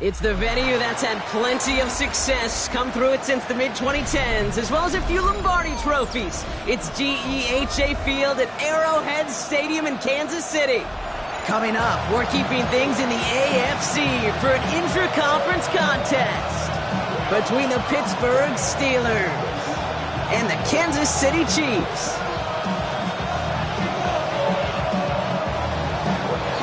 It's the venue that's had plenty of success come through it since the mid-2010s, as well as a few Lombardi trophies. It's GEHA Field at Arrowhead Stadium in Kansas City. Coming up, we're keeping things in the AFC for an intra-conference contest between the Pittsburgh Steelers and the Kansas City Chiefs.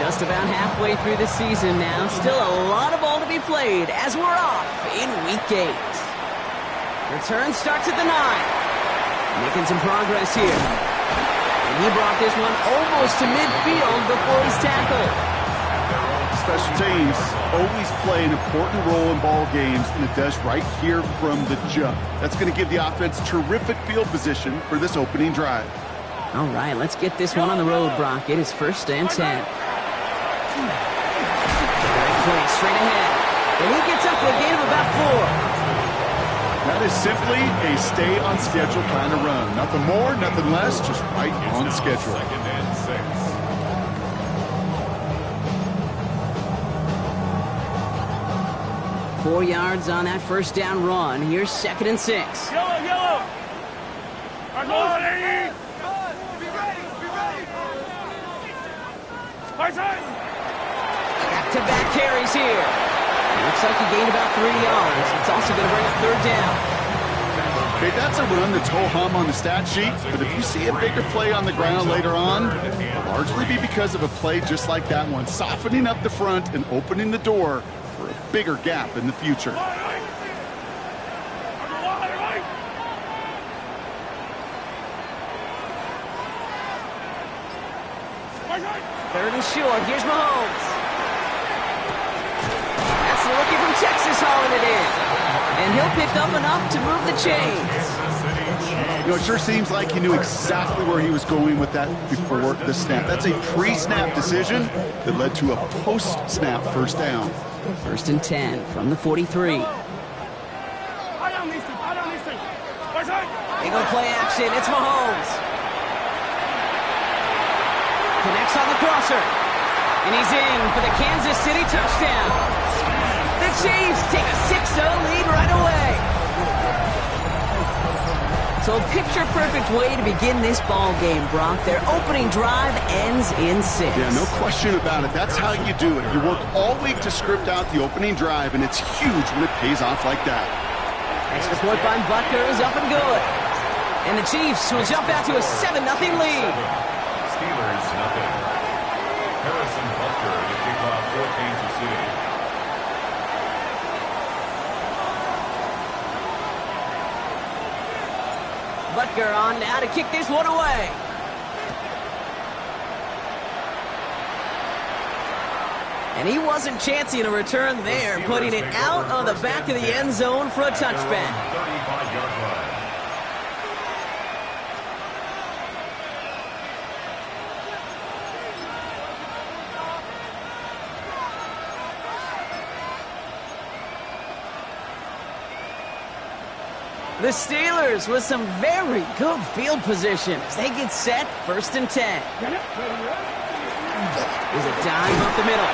Just about halfway through the season now. Still a lot of ball to be played as we're off in Week 8. Return starts at the 9. Making some progress here. And he brought this one almost to midfield before he's tackled. Special teams always play an important role in ball games, and it does right here from the jump. That's going to give the offense terrific field position for this opening drive. All right, let's get this one on the road, Brock. It is 1st and 10. Play straight ahead, and he gets up for a gain of about 4. That is simply a stay on schedule kind of run. Nothing more, nothing less, just right on schedule. 2nd and 6. 4 yards on that 1st down run. Here's 2nd and 6. Yellow! Come on, Eddie! Be ready! Back-to-back carries here. Looks like he gained about 3 yards. It's also going to bring up 3rd down. Okay, that's a run that's ho-hum on the stat sheet, but if you see a bigger play on the ground later on, it'll largely be because of a play just like that one, softening up the front and opening the door for a bigger gap in the future. 3rd and short. Here's Mahomes. That's the rookie from Texas hauling it in. And he'll pick up enough to move the chains. You know, it sure seems like he knew exactly where he was going with that before the snap. That's a pre-snap decision that led to a post-snap 1st down. 1st and 10 from the 43. They go play action. It's Mahomes. Connects on the crosser. And he's in for the Kansas City touchdown. The Chiefs take a 6-0 lead right away. So a picture-perfect way to begin this ball game, Brock. Their opening drive ends in 6. Yeah, no question about it. That's how you do it. You work all week to script out the opening drive, and it's huge when it pays off like that. Extra point by Butker is up and good. And the Chiefs will jump out to a 7-0 lead. Steelers, nothing. Harrison Butker to kick off for Kansas City. Butker on now to kick this one away. And he wasn't chancing a return there, putting it out on the back of the end zone for a touchback. 35-yard line. The Steelers with some very good field position as they get set 1st and 10. There's a dive up the middle.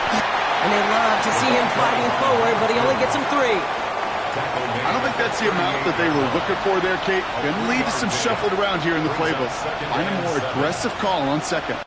And they love to see him fighting forward, but he only gets him 3. I don't think that's the amount that they were looking for there, Kate. Going to lead to some shuffled around here in the playbook. Find a more aggressive call on 2nd.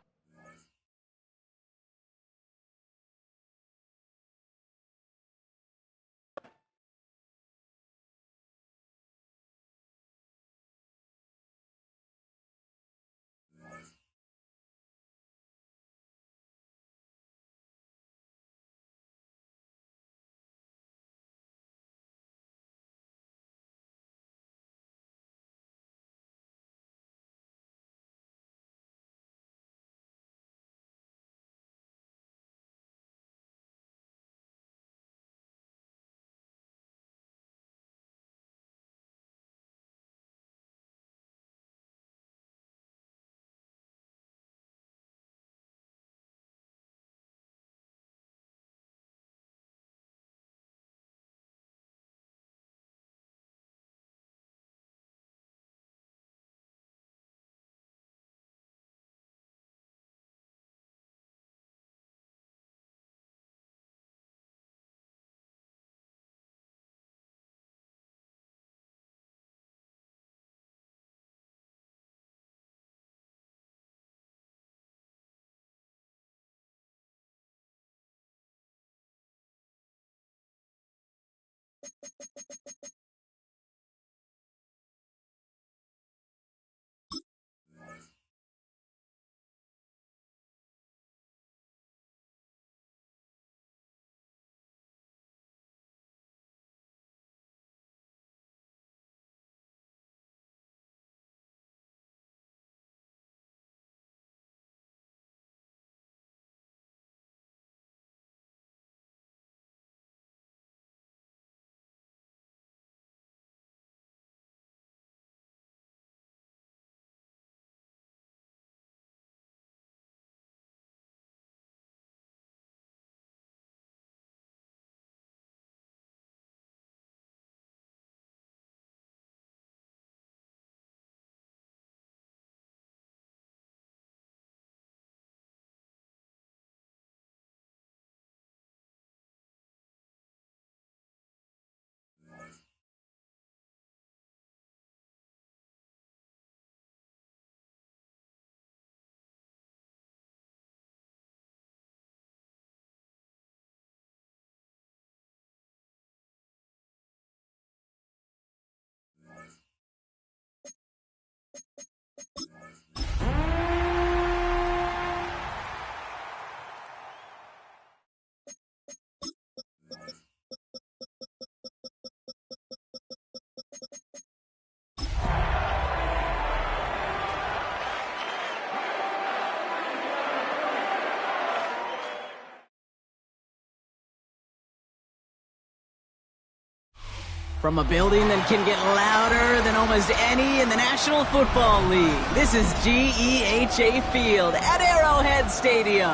From a building that can get louder than almost any in the National Football League, this is GEHA Field at Arrowhead Stadium.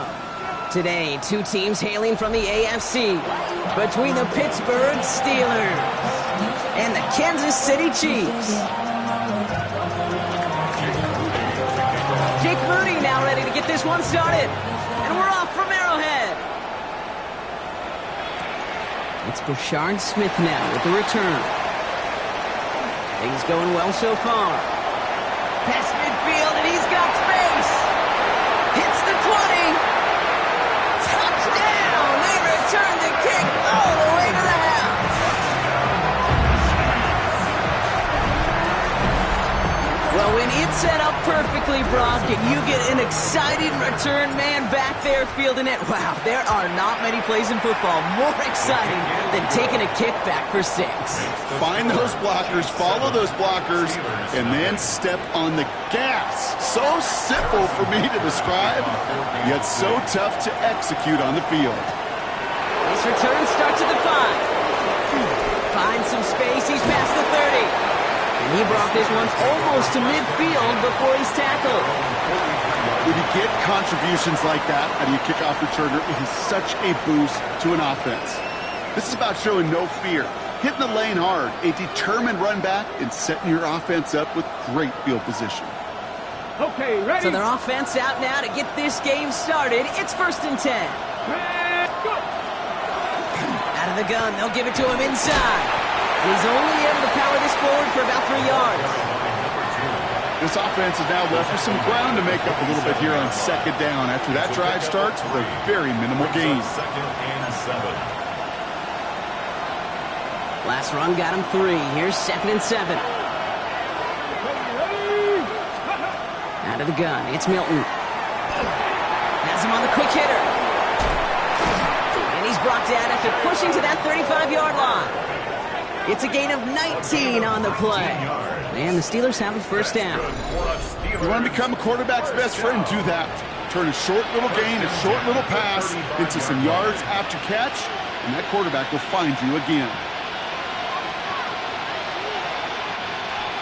Today, two teams hailing from the AFC, between the Pittsburgh Steelers and the Kansas City Chiefs. Jake Mooney now ready to get this one started, and we're off from Arrowhead. It's Brashard Smith now with the return. Things going well so far. Past midfield, and he's got space. Hits the 20. Touchdown! They return the kick all the way to the house. Well, when it's set up perfectly, Brock, and you get an exciting return man back there fielding it, wow, there are not many plays in football more exciting than taking a kick back for 6. Find those blockers, follow those blockers, and then step on the gas. So simple for me to describe, yet so tough to execute on the field. This return starts at the 5. Finds some space, he's past the 30. And he brought this one almost to midfield before he's tackled. When you get contributions like that out of your kickoff returner, it is such a boost to an offense. This is about showing no fear, hitting the lane hard, a determined run back, and setting your offense up with great field position. Okay, ready? So their offense out now to get this game started. It's 1st and 10. Go! Out of the gun, they'll give it to him inside. He's only able to power this forward for about 3 yards. This offense is now left with some ground to make up a little bit here on 2nd down after that drive starts with a very minimal gain. 2nd and 7. Last run got him 3. Here's 2nd and 7. Out of the gun, it's Milton. Has him on the quick hitter. And he's brought down after pushing to that 35-yard line. It's a gain of 19 on the play. And the Steelers have a 1st down. You want to become a quarterback's best friend, do that. Turn a short little gain, a short little pass into some yards after catch, and that quarterback will find you again.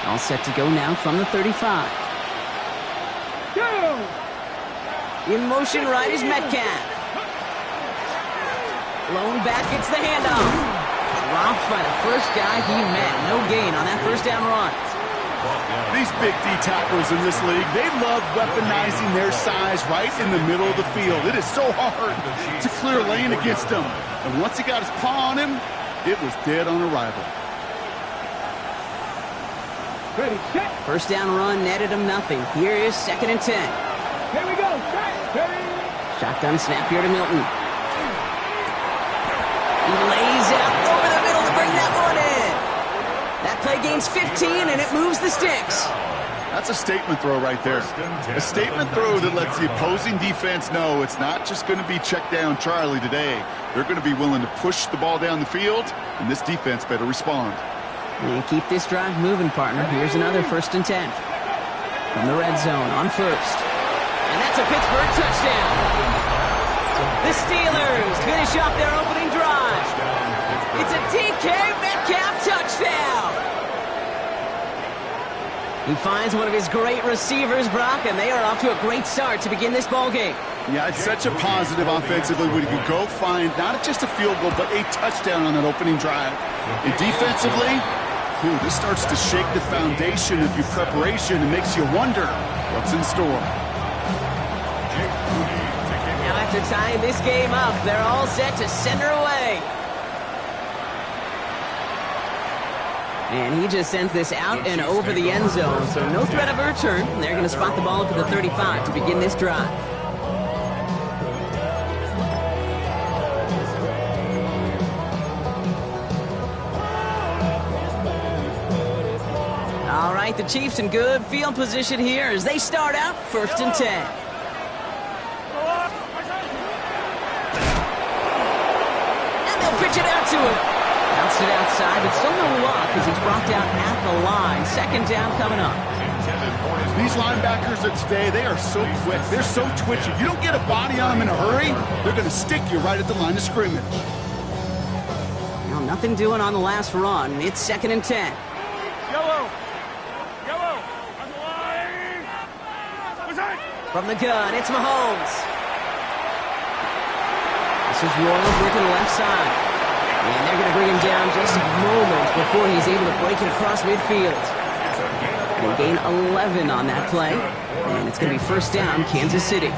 All set to go now from the 35. Go! In motion right is Metcalf. Lone back gets the handoff. Robbed by the first guy he met. No gain on that 1st down run. These big D tacklers in this league, they love weaponizing their size right in the middle of the field. It is so hard to clear lane against them. And once he got his paw on him, it was dead on arrival. Ready, set. 1st down run netted him nothing. Here is 2nd and 10. Here we go. Set. Ready. Shotgun snap here to Milton. He lays out over the middle to bring that one gains 15, and it moves the sticks. That's a statement throw right there. A statement throw that lets the opposing defense know it's not just going to be check down Charlie today. They're going to be willing to push the ball down the field, and this defense better respond. And keep this drive moving, partner. Here's another 1st and 10. From the red zone on 1st. And that's a Pittsburgh touchdown. The Steelers finish off their opening drive. It's a DK Metcalf touchdown. He finds one of his great receivers, Brock, and they are off to a great start to begin this ball game. Yeah, it's such a positive offensively when you can go find not just a field goal, but a touchdown on that opening drive. And defensively, this starts to shake the foundation of your preparation and makes you wonder what's in store. Now after tying this game up, they're all set to send her away. And he just sends this out and over the end zone, so no threat of a return. They're going to spot the ball up at the 35 to begin this drive. All right, the Chiefs in good field position here as they start out 1st and 10. And they'll pitch it out to him. Bounced it outside, but still no luck as he's brought down at the line. 2nd down coming up. These linebackers of today, they are so quick. They're so twitchy. You don't get a body on them in a hurry, they're going to stick you right at the line of scrimmage. Now, nothing doing on the last run. It's 2nd and 10. Yellow. Yellow. On the line. From the gun, it's Mahomes. This is Royals working the left side. And they're going to bring him down just a moment before he's able to break it across midfield. And gain 11 on that play. And it's going to be 1st down, Kansas City.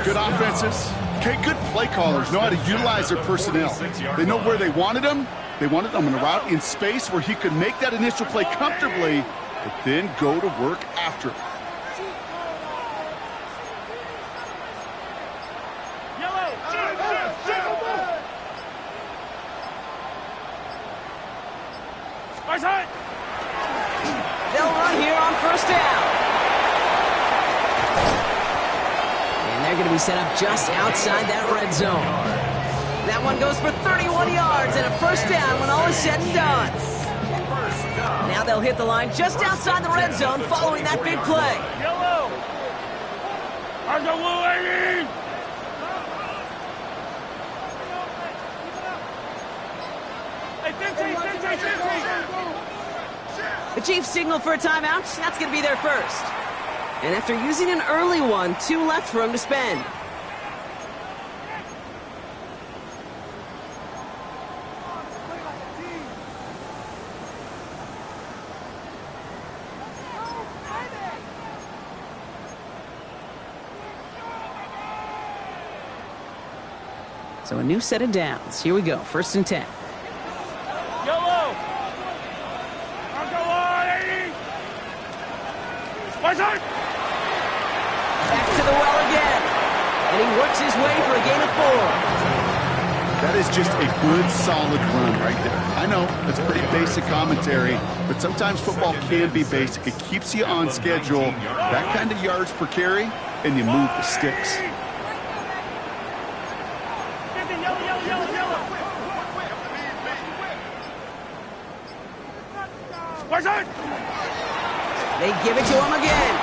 Good offenses. Okay, good play callers know how to utilize their personnel. They know where they wanted them. They wanted them on a route in space where he could make that initial play comfortably, but then go to work after it. They'll run here on 1st down. And they're going to be set up just outside that red zone. That one goes for 31 yards and a 1st down when all is said and done. Now they'll hit the line just outside the red zone following that big play. Yellow. On the laegue. The Chiefs signal for a timeout. That's going to be their first. And after using an early one, 2 left for him to spend. So a new set of downs. Here we go. 1st and 10. Yellow. On the line. Back to the well again. And he works his way for a gain of 4. That is just a good, solid run right there. I know, that's pretty basic commentary, but sometimes football can be basic. It keeps you on schedule. That kind of yards per carry, and you move the sticks. They give it to him again.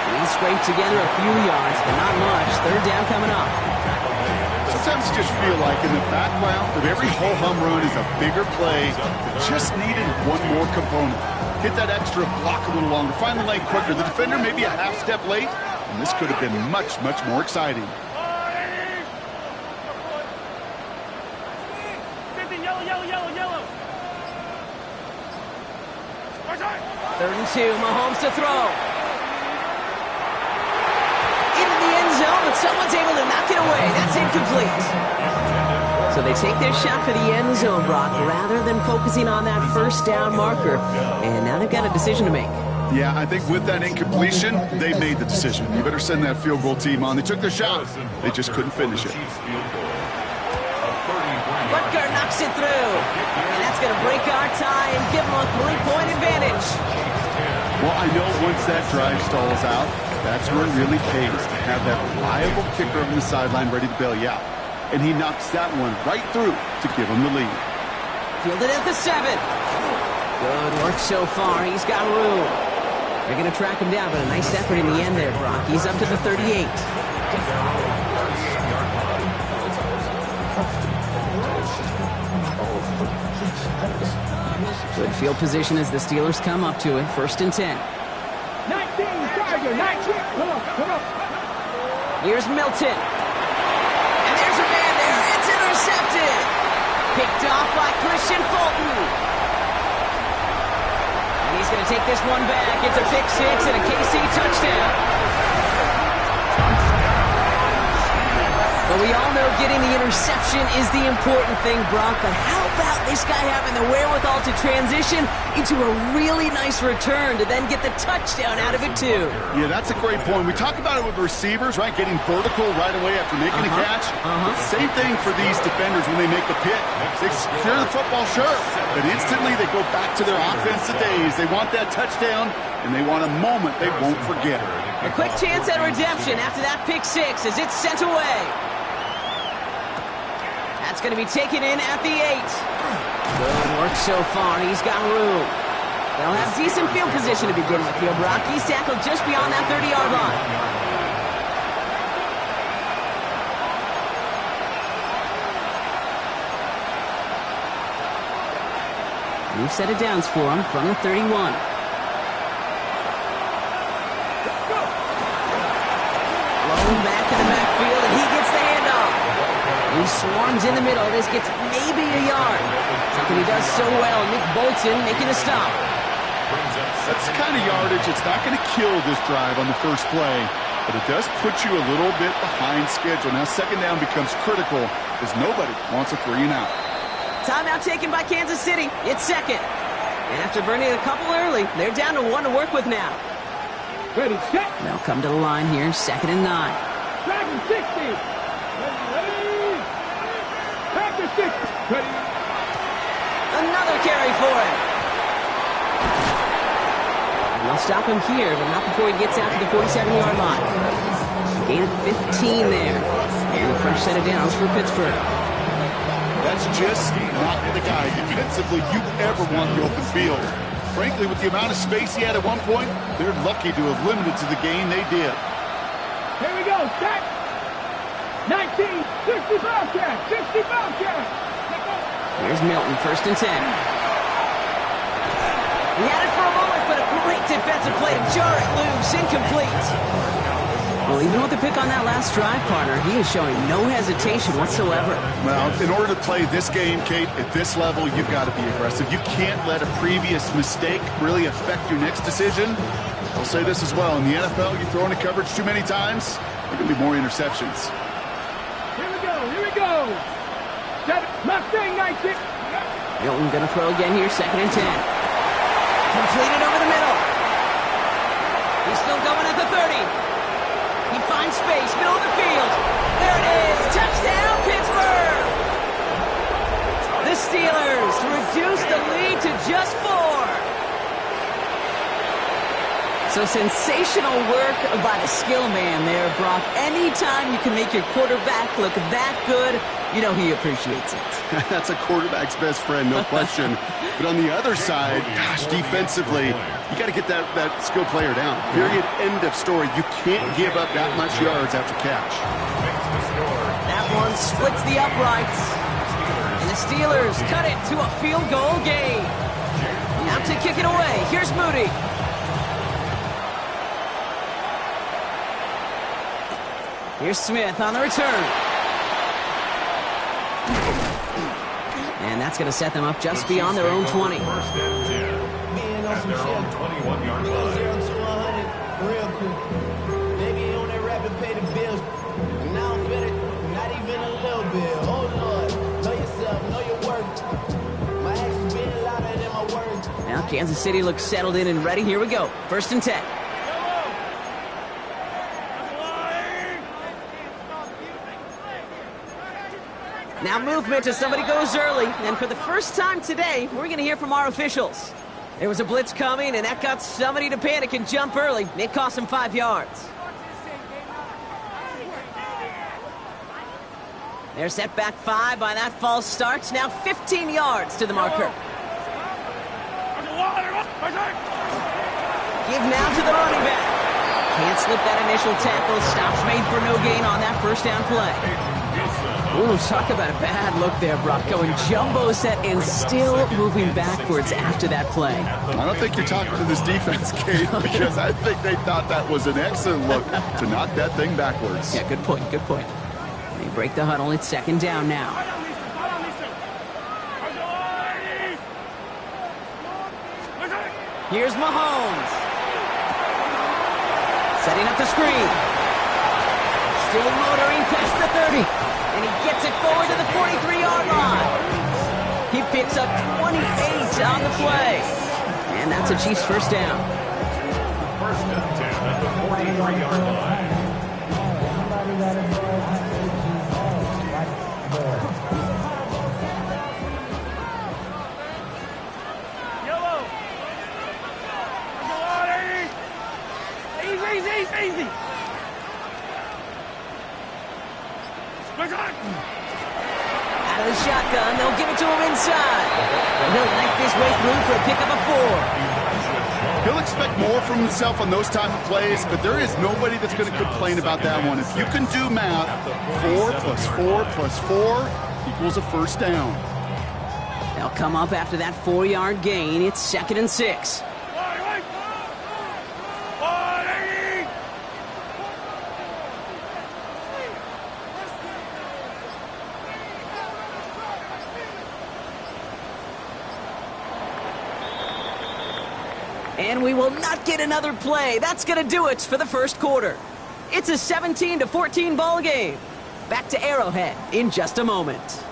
And he scraped together a few yards, but not much. 3rd down coming up. Sometimes you just feel like in the background of every ho-hum run is a bigger play that just needed one more component. Hit that extra block a little longer, find the lane quicker. The defender maybe a half step late, and this could have been much, much more exciting. Yellow. 3rd and 2, Mahomes to throw. Into the end zone, but someone's able to knock it away. That's incomplete. So they take their shot for the end zone, Brock, rather than focusing on that 1st down marker. And now they've got a decision to make. Yeah, I think with that incompletion, they made the decision. You better send that field goal team on. They took their shot. They just couldn't finish it. Butker knocks knocks it through. And that's going to break our tie and give them a 3-point advantage. Well, I know once that drive stalls out, that's where it really pays to have that reliable kicker on the sideline ready to bail you out. And he knocks that one right through to give him the lead. Fielded at the 7. Good work so far. He's got room. They're going to track him down, but a nice effort in the end there, Brock. He's up to the 38. Good field position as the Steelers come up to it. 1st and 10. 19, Tiger, 19. Come on. Here's Milton. And there's a man there. It's intercepted. Picked off by Christian Fulton. And he's going to take this one back. It's a pick 6 and a KC touchdown. But we all know getting the interception is the important thing, Brock. But how about this guy having the wherewithal to transition into a really nice return to then get the touchdown out of it, too? Yeah, that's a great point. We talk about it with receivers, right? Getting vertical right away after making a catch. Same thing for these defenders when they make the pick. They secure the football, sure, but instantly they go back to their offensive days. They want that touchdown, and they want a moment they won't forget. A quick chance at redemption after that pick 6 as it's sent away. That's going to be taken in at the 8. Good work so far. He's got room. They'll have decent field position to begin with here, Brock. He's tackled just beyond that 30-yard line. New set of downs for him from the 31. Blown back in the backfield, and he gets the handoff. He swarms in the middle. This gets maybe a yard. Something he does so well. Nick Bolton making a stop. That's the kind of yardage it's not going to kill this drive on the first play, but it does put you a little bit behind schedule. Now 2nd down becomes critical because nobody wants a 3 and out. Timeout taken by Kansas City. It's 2nd. And after burning a couple early, they're down to 1 to work with now. Ready, set. They'll come to the line here, 2nd and 9. Dragon 60. Ready. Packer 6. Ready. Another carry for him. And they'll stop him here, but not before he gets out to the 47-yard line. Gain of 15 there. And a fresh set of downs for Pittsburgh. That's just not the guy defensively you ever want the open field. Frankly, with the amount of space he had at one point, they're lucky to have limited to the gain they did. Here we go, set. 19, 60 Bobcat, 60 Bobcat. Here's Milton, 1st and 10. He had it for a moment, but a great defensive play to jar it loose, incomplete. Well, even with the pick on that last drive, partner, he is showing no hesitation whatsoever. Well, in order to play this game, Kate, at this level, you've got to be aggressive. You can't let a previous mistake really affect your next decision. I'll say this as well. In the NFL, you throw into coverage too many times, there can be more interceptions. Here we go. Set. Mustang 96. Milton going to throw again here, 2nd and 10. Completed over the middle. He's still going at the 30. He finds space, middle of the field. There it is. Touchdown, Pittsburgh. The Steelers reduce the lead to just 4. So sensational work by the skill man there, Brock. Anytime you can make your quarterback look that good, you know he appreciates it. That's a quarterback's best friend, no question. But on the other side, gosh, defensively, you got to get that skill player down. Period. End of story. You can't give up that much yards after catch. That one splits the uprights. And the Steelers cut it to a field goal game. Now to kick it away. Here's Moody. Here's Smith on the return. And that's going to set them up just beyond their own 20. At their own 21-yard line. 0 to 100, real quick. Baby on that rap and pay the bills. And now I'm fit it, not even a little bit. Oh Lord, know yourself, know your work. My actions being louder than my words. Now Kansas City looks settled in and ready. Here we go. 1st and 10. Now movement as somebody goes early, and for the first time today, we're going to hear from our officials. There was a blitz coming, and that got somebody to panic and jump early. It cost them 5 yards. They're set back 5 by that false start. Now 15 yards to the marker. Give now to the running back. Can't slip that initial tackle. Stops made for no gain on that first down play. Ooh, talk about a bad look there, Brock. Going jumbo set and still moving backwards after that play. I don't think you're talking to this defense, Kate, because I think they thought that was an excellent look to knock that thing backwards. Yeah, good point, good point. They break the huddle. It's second down now. Here's Mahomes. Setting up the screen. Still motoring past the 30. And he gets it forward to the 43-yard line. He picks up 28 on the play. And that's a Chiefs first down. First and 10 at the 43-yard line. Easy. Out of the shotgun, they'll give it to him inside. And he'll knife his way through for a pickup of 4. He'll expect more from himself on those type of plays, but there is nobody that's going to complain about that one. If you can do math, 4 plus 4 plus 4 equals a first down. They'll come up after that 4-yard gain. It's second and 6. And we will not get another play. That's going to do it for the first quarter. It's a 17-14 ball game. Back to Arrowhead in just a moment.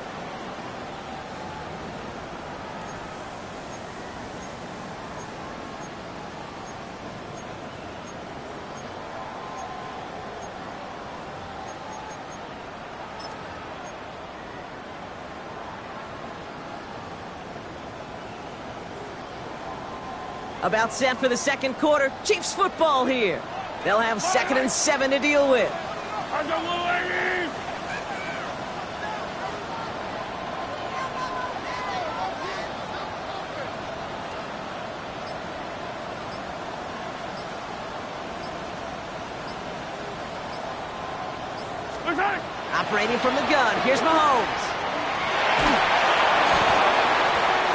About set for the second quarter. Chiefs football here. They'll have second and 7 to deal with. Operating from the gun. Here's Mahomes.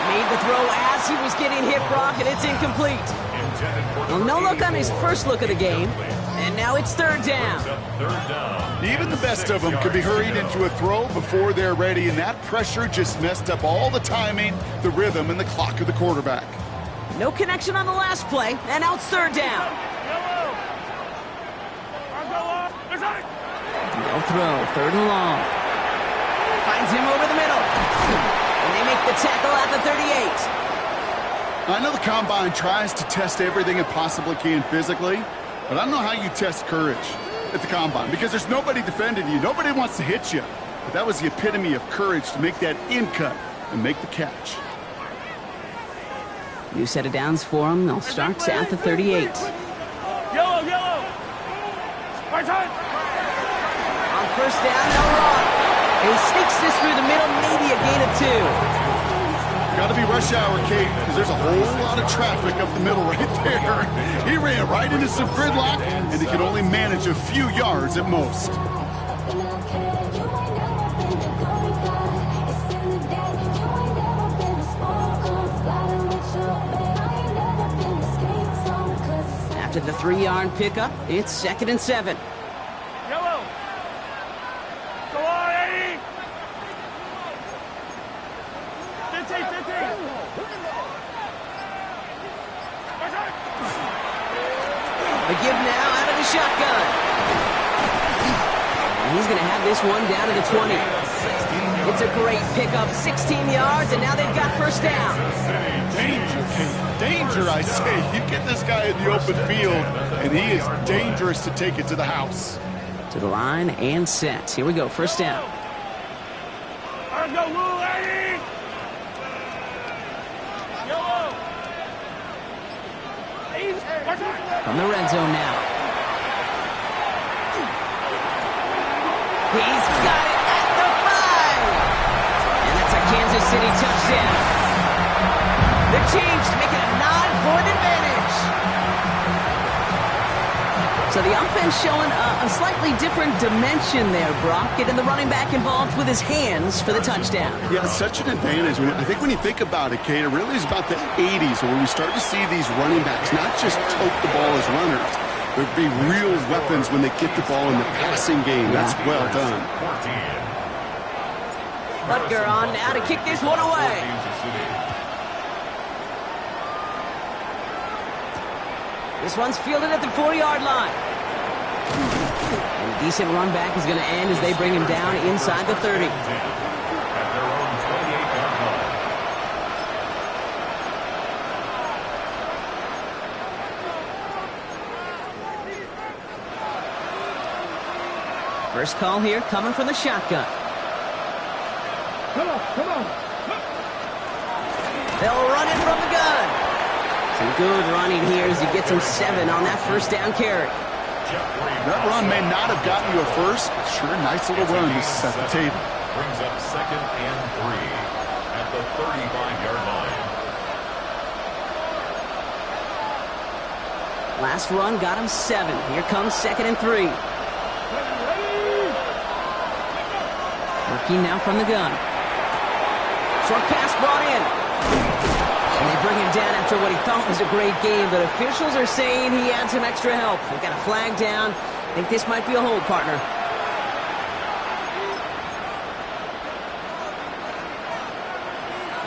Made the throw as he was getting hit, Brock, and it's incomplete. Well, no look on his first look of the game, and now it's third down. Even the best of them could be hurried into a throw before they're ready, and that pressure just messed up all the timing, the rhythm, and the clock of the quarterback. No connection on the last play, and now it's third down. No throw, third and long. Finds him over the middle. And they make the tackle at the 38. I know the Combine tries to test everything it possibly can physically, but I don't know how you test courage at the Combine because there's nobody defending you. Nobody wants to hit you. But that was the epitome of courage to make that in cut and make the catch. New set of downs for them. They'll start at the 38. Yellow. Right side. On first down, they'll run. He sneaks this through the middle, maybe a gain of 2. Got to be rush hour, Kate, because there's a whole lot of traffic up the middle right there. He ran right into some gridlock, and he can only manage a few yards at most. After the 3-yard pickup, it's second and 7. Yellow. Go on, 80. 15. A give now out of the shotgun. And he's going to have this one down to the 20. It's a great pickup, 16 yards, and now they've got first down. Danger, Kate. Danger, I say. You get this guy in the open field, and he is dangerous to take it to the house. To the line and set. Here we go, first down. Let's go, Lou, lady! Yellow! From the red zone now. He's got it at the 5! And that's a Kansas City touchdown. The Chiefs make it a 9-point advantage. So the offense showing a slightly different dimension there, Brock. Getting the running back involved with his hands for the touchdown. Yeah, such an advantage. I think when you think about it, Kate, it really is about the 80s where we start to see these running backs not just tote the ball as runners, but be real weapons when they get the ball in the passing game. That's well done. Butker on now to kick this one away. This one's fielded at the 4-yard line. And a decent run back is going to end as they bring him down inside the 30. At their own 28-yard line. First call here coming from the shotgun. Come on, come on. They'll run it from the gun. Some good running here as he gets him 7 on that first down carry. That run may not have gotten you a first, but sure, nice little run to set the table. Brings up 2nd and 3 at the 35-yard line. Last run got him 7. Here comes 2nd and 3. Working now from the gun. Short pass brought in. And they bring him down after what he thought was a great game, but officials are saying he had some extra help. They got a flag down. I think this might be a hold, partner.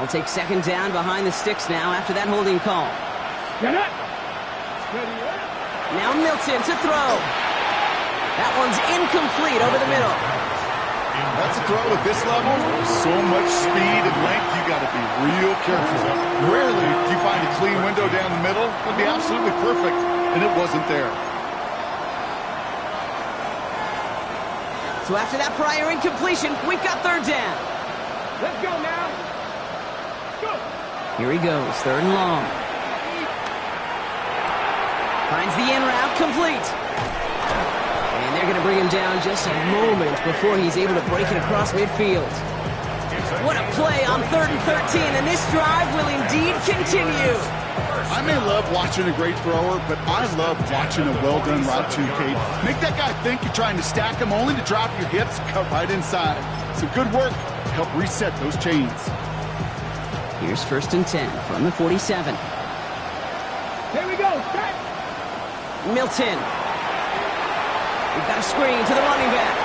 I'll take 2nd down behind the sticks now after that holding call. Get it! Now Milton to throw. That one's incomplete over the middle. That's a throw at this level. So much speed and length, you got to be real careful. Rarely do you find a clean window down the middle. It'd be absolutely perfect, and it wasn't there. So after that prior incompletion, we've got 3rd down. Let's go now. Go. Here he goes, 3rd and long. Finds the in route complete. And they're going to bring him down just a moment before he's able to break it across midfield. What a play on 3rd and 13, and this drive will indeed continue. I may love watching a great thrower, but I love watching a well-done route too, Kate. Make that guy think you're trying to stack him only to drop your hips, cut right inside. Some good work to help reset those chains. Here's 1st and 10 from the 47. Here we go. Set. Milton. We've got a screen to the running back.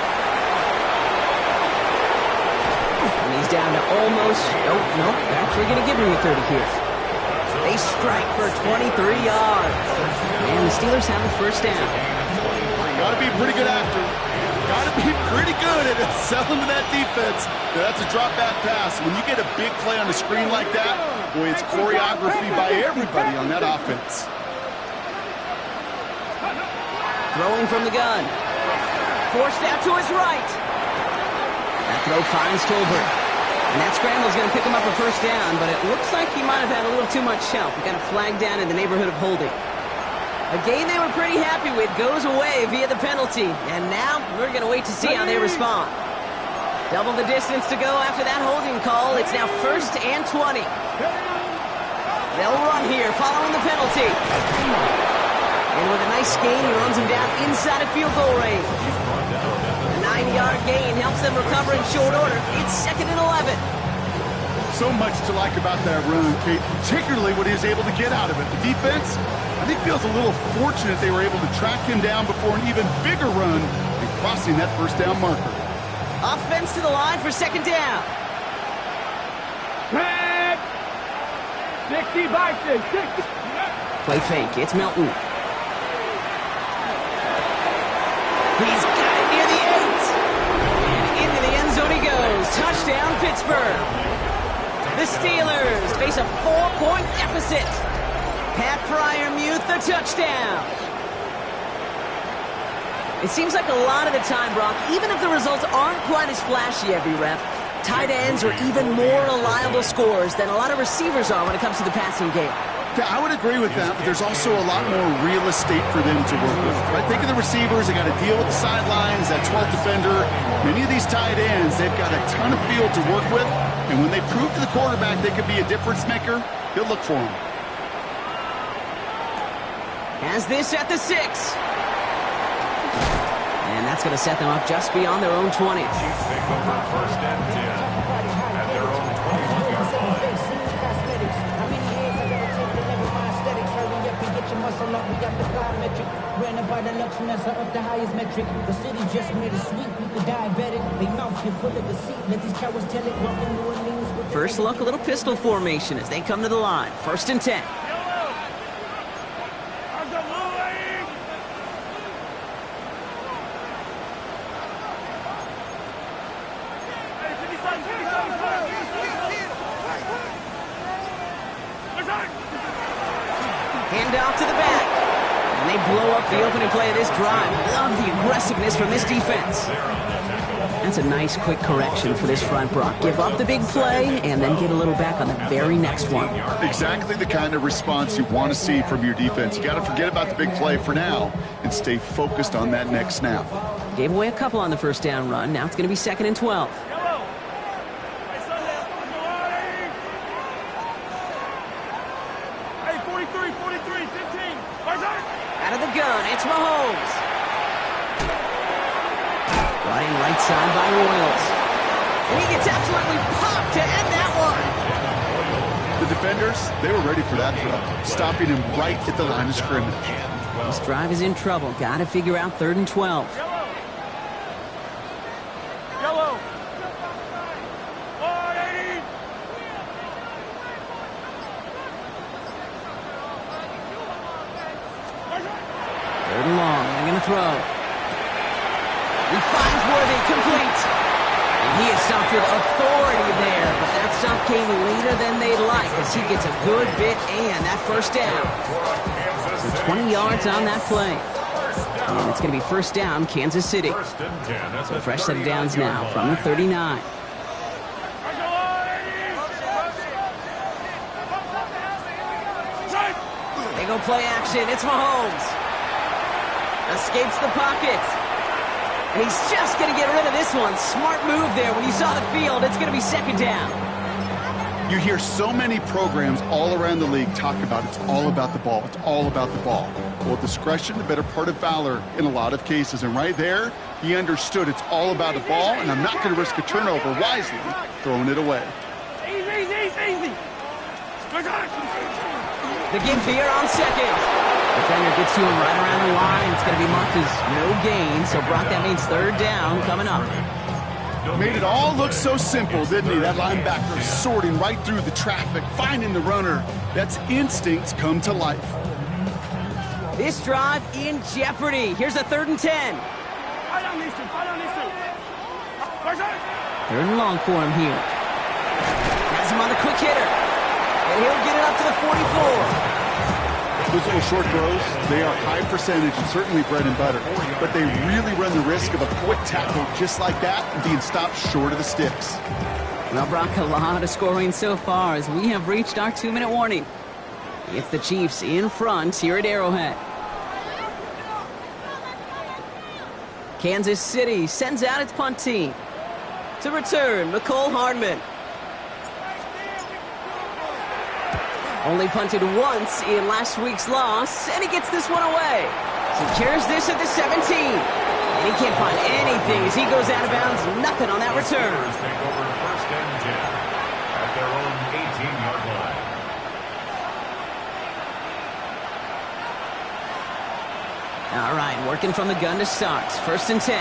And he's down to almost... Nope. They're actually going to give him the 30 here. They strike for 23 yards. And the Steelers have the 1st down. Got to be a pretty good actor. Got to be pretty good at selling to that defense. That's a drop back pass. When you get a big play on the screen like that, boy, it's choreography by everybody on that offense. Throwing from the gun. Forced out to his right. That throw finds Tolbert. And that scramble is going to pick him up a 1st down, but it looks like he might have had a little too much help. We got a flag down in the neighborhood of holding. A game they were pretty happy with goes away via the penalty. And now we're going to wait to see how they respond. Double the distance to go after that holding call. It's now 1st and 20. They'll run here following the penalty. And with a nice gain, he runs him down inside of field goal range. A 9-yard gain helps them recover in short order. It's 2nd and 11. So much to like about that run, Kate, particularly what he was able to get out of it. The defense, I think, feels a little fortunate they were able to track him down before an even bigger run and crossing that 1st down marker. Offense to the line for 2nd down. Red. 60 by 6. 60. Play fake. It's Milton. He's got it near the 8. And into the end zone he goes. Touchdown, Pittsburgh. The Steelers face a 4-point deficit. Pat Fryermuth, the touchdown. It seems like a lot of the time, Brock, even if the results aren't quite as flashy every rep, Tight ends are even more reliable scorers than a lot of receivers are when it comes to the passing game. Yeah, I would agree with that, but there's also a lot more real estate for them to work with. Right? Think of the receivers. They got to deal with the sidelines, that 12th defender. Many of these tight ends, they've got a ton of field to work with, and when they prove to the quarterback they could be a difference maker, he'll look for them. Has this at the 6. And that's going to set them up just beyond their own 20. Chiefs take over first and 10 at their own 21-yard line. Up the highest metric. The city just made it sweet. People diabetic. They mouth get full of deceit. Let these cowards tell it. Welcome to Orleans. First look, a little pistol formation as they come to the line. First and 10. Hand off to the back. And they blow up the opening play of this drive. Love the aggressiveness from this defense. That's a nice quick correction for this front, Brock. Give up the big play and then get a little back on the very next one. Exactly the kind of response you want to see from your defense. You got to forget about the big play for now and stay focused on that next snap. Gave away a couple on the first down run. Now it's going to be 2nd and 12. Out of the gun, it's Mahomes. Brought in right side by Royals. And he gets absolutely popped to end that one. The defenders, they were ready for that throw, stopping him right at the line of scrimmage. This drive is in trouble. Got to figure out 3rd and 12. Yellow. 3rd and long. They're going to throw. He finds Worthy, complete. And he is stopped with authority there, but that stop came later than they'd like as he gets a good bit and that first down. So 20 yards on that play. And it's going to be first down, Kansas City. So a fresh set of downs now from the 39. They go play action. It's Mahomes. Escapes the pocket. And he's just going to get rid of this one. Smart move there. When you saw the field, it's going to be 2nd down. You hear so many programs all around the league talk about it's all about the ball. It's all about the ball. Well, discretion, the better part of valor in a lot of cases. And right there, he understood it's all about the ball, and I'm not going to risk a turnover wisely, throwing it away. Easy. The give here on 2nd. Defender gets to him right around the line. It's going to be marked as no gain. So, Brock, that means 3rd down coming up. Made it all look so simple, didn't he? That linebacker sorting right through the traffic, finding the runner. That's instincts come to life. This drive in jeopardy. Here's a 3rd and 10. 3rd and long for him here. Has him on the quick hitter. And he'll get it up to the 44. Those little short throws, they are high percentage and certainly bread and butter. But they really run the risk of a quick tackle just like that and being stopped short of the sticks. Well, Brock, a lot of scoring so far as we have reached our 2-minute warning. It's the Chiefs in front here at Arrowhead. Kansas City sends out its punt team. To return, McCole Hardman. Only punted once in last week's loss, and he gets this one away. Secures this at the 17. And he can't find anything as he goes out of bounds. Nothing on that return. Take over first and 10 at their own 18-yard line. All right, working from the gun to start. 1st and 10.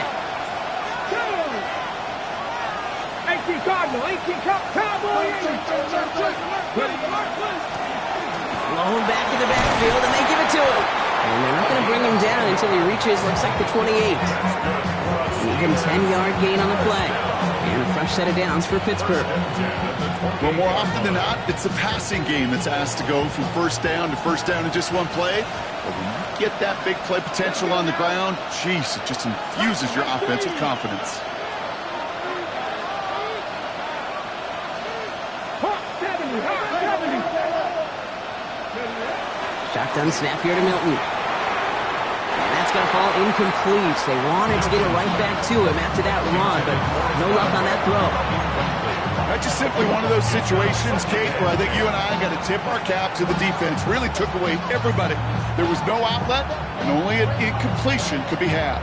18 Cardinal, 18 Cowboy. Blown back in the backfield, and they give it to him. And they're not going to bring him down until he reaches, looks like the 28. Even 10-yard gain on the play. And a fresh set of downs for Pittsburgh. Well, more often than not, it's the passing game that's asked to go from first down to first down in just one play. But when you get that big play potential on the ground, geez, it just infuses your offense with confidence. Shotgun snap here to Milton. And that's going to fall incomplete. They wanted to get it right back to him after that run, but no luck on that throw. That's just simply one of those situations, Kate, where I think you and I got to tip our cap to the defense. Really took away everybody. There was no outlet, and only an incompletion could be had.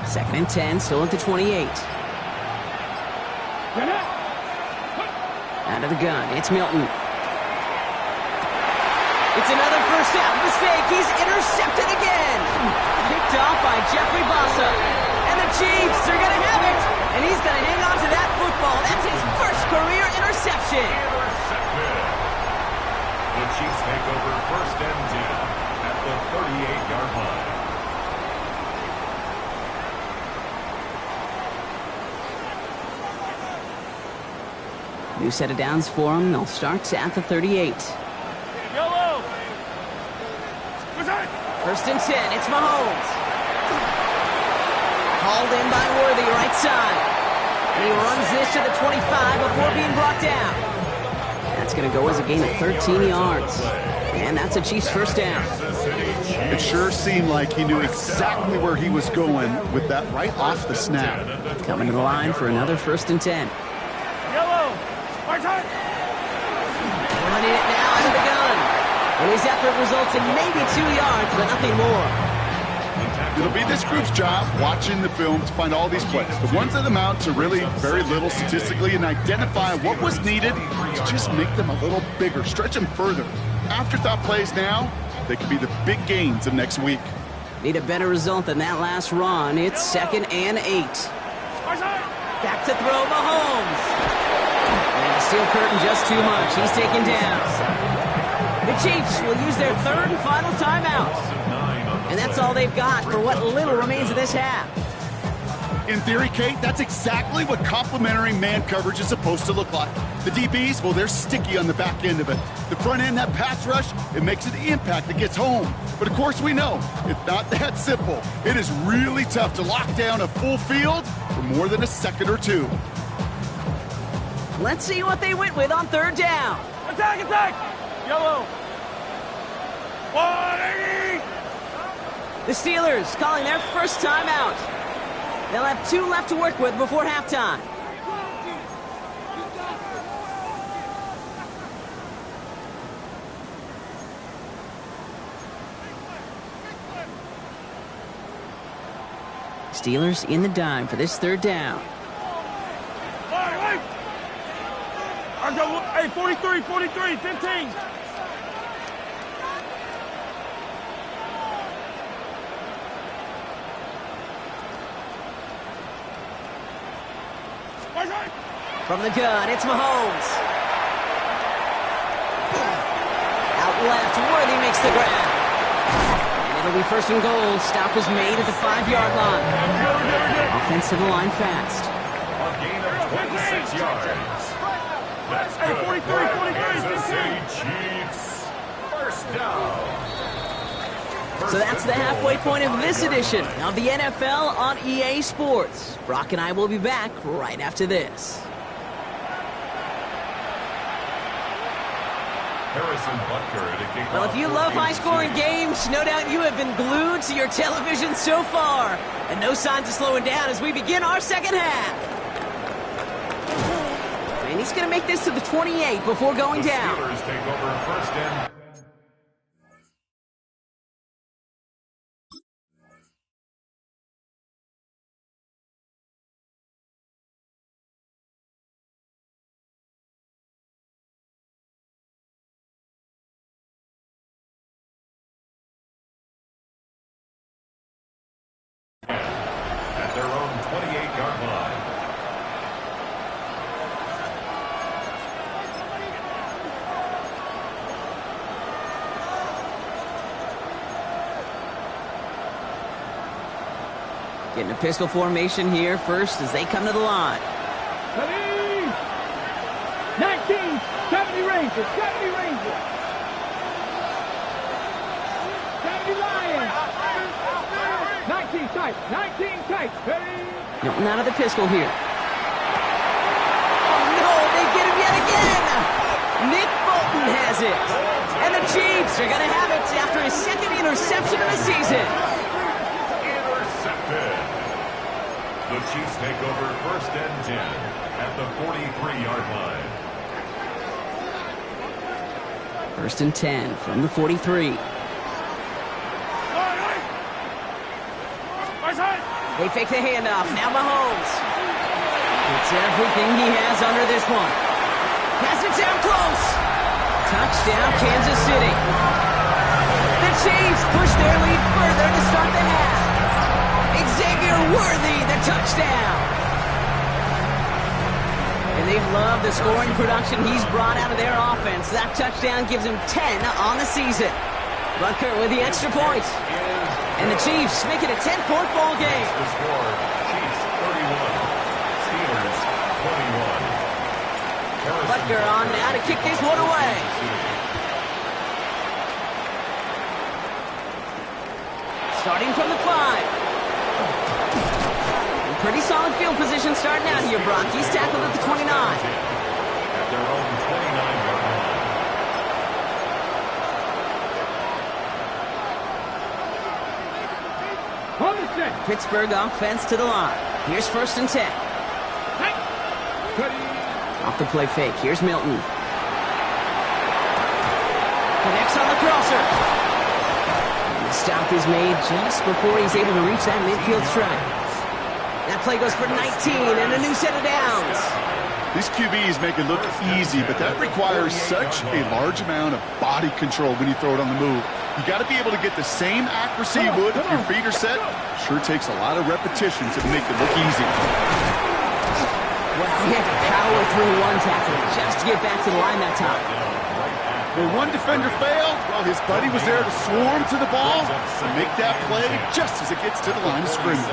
Second and 10, still at the 28. Out of the gun, it's Milton. It's another first half mistake. He's intercepted again. Picked off by Jeffrey Bossa. And the Chiefs are going to have it. And he's going to hang on to that football. That's his first career interception. Intercepted. The Chiefs take over first and 10 at the 38-yard line. New set of downs for them. They'll start at the 38. Yellow. First and 10, it's Mahomes. Hauled in by Worthy, right side. And he runs this to the 25 before being brought down. That's going to go as a gain of 13 yards. And that's a Chiefs first down. It sure seemed like he knew exactly where he was going with that right off the snap. Coming to the line for another first and 10. Yellow. Right side. Running it now out of the gun. And his effort results in maybe 2 yards, but nothing more. It'll be this group's job watching the film to find all these plays. The ones that amount to really very little statistically and identify what was needed to just make them a little bigger, stretch them further. Afterthought plays now, they could be the big gains of next week. Need a better result than that last run. It's second and 8. Back to throw Mahomes. And the steel curtain just too much. He's taken down. The Chiefs will use their third and final timeout. And that's all they've got for what little remains of this half. In theory, Kate, that's exactly what complementary man coverage is supposed to look like. The DBs, well, they're sticky on the back end of it. The front end, that pass rush, it makes it the impact that gets home. But of course we know, it's not that simple. It is really tough to lock down a full field for more than a second or two. Let's see what they went with on third down. Attack, attack. Yellow. 180. The Steelers calling their first timeout. They'll have 2 left to work with before halftime. Steelers in the dime for this third down. Hey, 43, 15. From the gun, it's Mahomes. Out left, Worthy makes the grab. And it'll be first and goal. Stop was made at the 5-yard line. Offense to the line fast. A gain of 26 yards. That's Hey, 43, Kansas City Chiefs. First down. So that's the halfway point of this edition of the NFL on EA Sports. Brock and I will be back right after this. Well, if you love high-scoring games, no doubt you have been glued to your television so far. And no signs of slowing down as we begin our second half. And he's going to make this to the 28 before going down. Steelers take over first and... at their own 28-yard line. Getting a pistol formation here first as they come to the line. Ready. Next. 19, 70 Rangers, 70 Rangers. 70 Lions. 19 tight, 19 tight. Milton out of the pistol here. Oh no, they get him yet again. Nick Bolton has it. And the Chiefs are going to have it after his second interception of the season. Intercepted. The Chiefs take over first and 10 at the 43-yard line. First and 10 from the 43. They fake the handoff. Now Mahomes. It's everything he has under this one. Pass it down close. Touchdown, Kansas City. The Chiefs push their lead further to start the half. Xavier Worthy, the touchdown. And they've loved the scoring production he's brought out of their offense. That touchdown gives him 10 on the season. Butker with the extra point. And the Chiefs make it a 10-point ball game. The score, Chiefs 31, Steelers 21. Butker on now to kick this one away. Starting from the 5. Pretty solid field position starting out here, Brock. He's tackled at the 29. At their own 29-yard line. Pittsburgh offense to the line. Here's first and 10. Off the play fake. Here's Milton. Connects on the crosser. And the stop is made just before he's able to reach that midfield strike. That play goes for 19 and a new set of downs. These QBs make it look easy, but that requires such a large amount of body control when you throw it on the move. You got to be able to get the same accuracy you would if your feet are set. Sure takes a lot of repetition to make it look easy. Well, he had to power through one tackle just to get back to the line that time. When one defender failed, well, his buddy was there to swarm to the ball and make that play just as it gets to the line of scrimmage.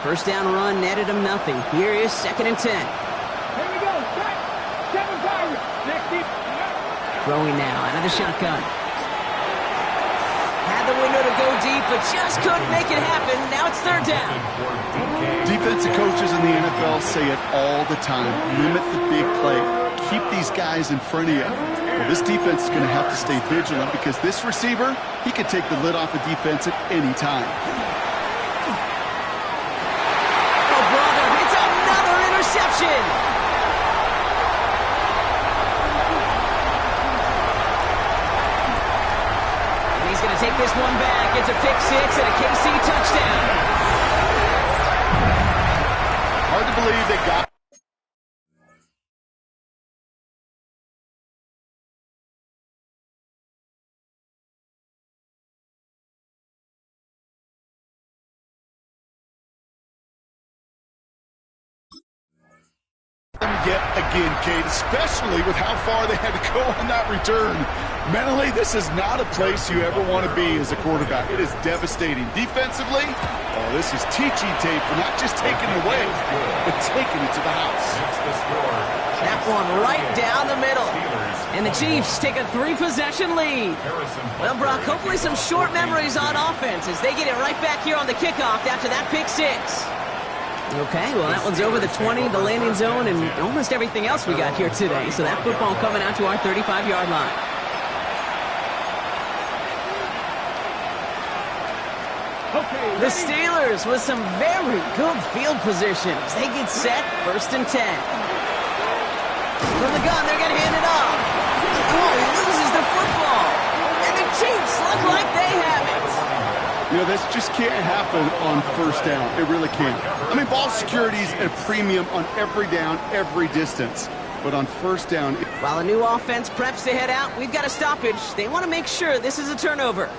First down run netted him nothing. Here is second and 10. Here we go. Seven Pirates. Next deep. Throwing now out of the shotgun. Had the window to go deep, but just couldn't make it happen. Now it's third down. Defensive coaches in the NFL say it all the time. Limit the big play. Keep these guys in front of you. Well, this defense is going to have to stay vigilant because this receiver, he could take the lid off a defense at any time. Interception. And he's going to take this one back. It's a pick six and a KC touchdown. Hard to believe they got yet again, Kate, especially with how far they had to go on that return. Mentally, this is not a place you ever want to be as a quarterback. It is devastating. Defensively, oh, this is teaching tape for not just taking it away, but taking it to the house. That one right down the middle. And the Chiefs take a 3-possession lead. Well, Brock, hopefully some short memories on offense as they get it right back here on the kickoff after that pick six. Okay, well, that one's over the 20, the landing zone, and almost everything else we got here today. So that football coming out to our 35-yard line. Okay. The Steelers with some very good field positions. They get set, first and 10. From the gun, they're going to hand it off. Oh, he loses the football. And the Chiefs look like they have it. You know, this just can't happen on first down. It really can't. I mean, ball security's at a premium on every down, every distance. But on first down... While a new offense preps to head out, we've got a stoppage. They want to make sure this is a turnover.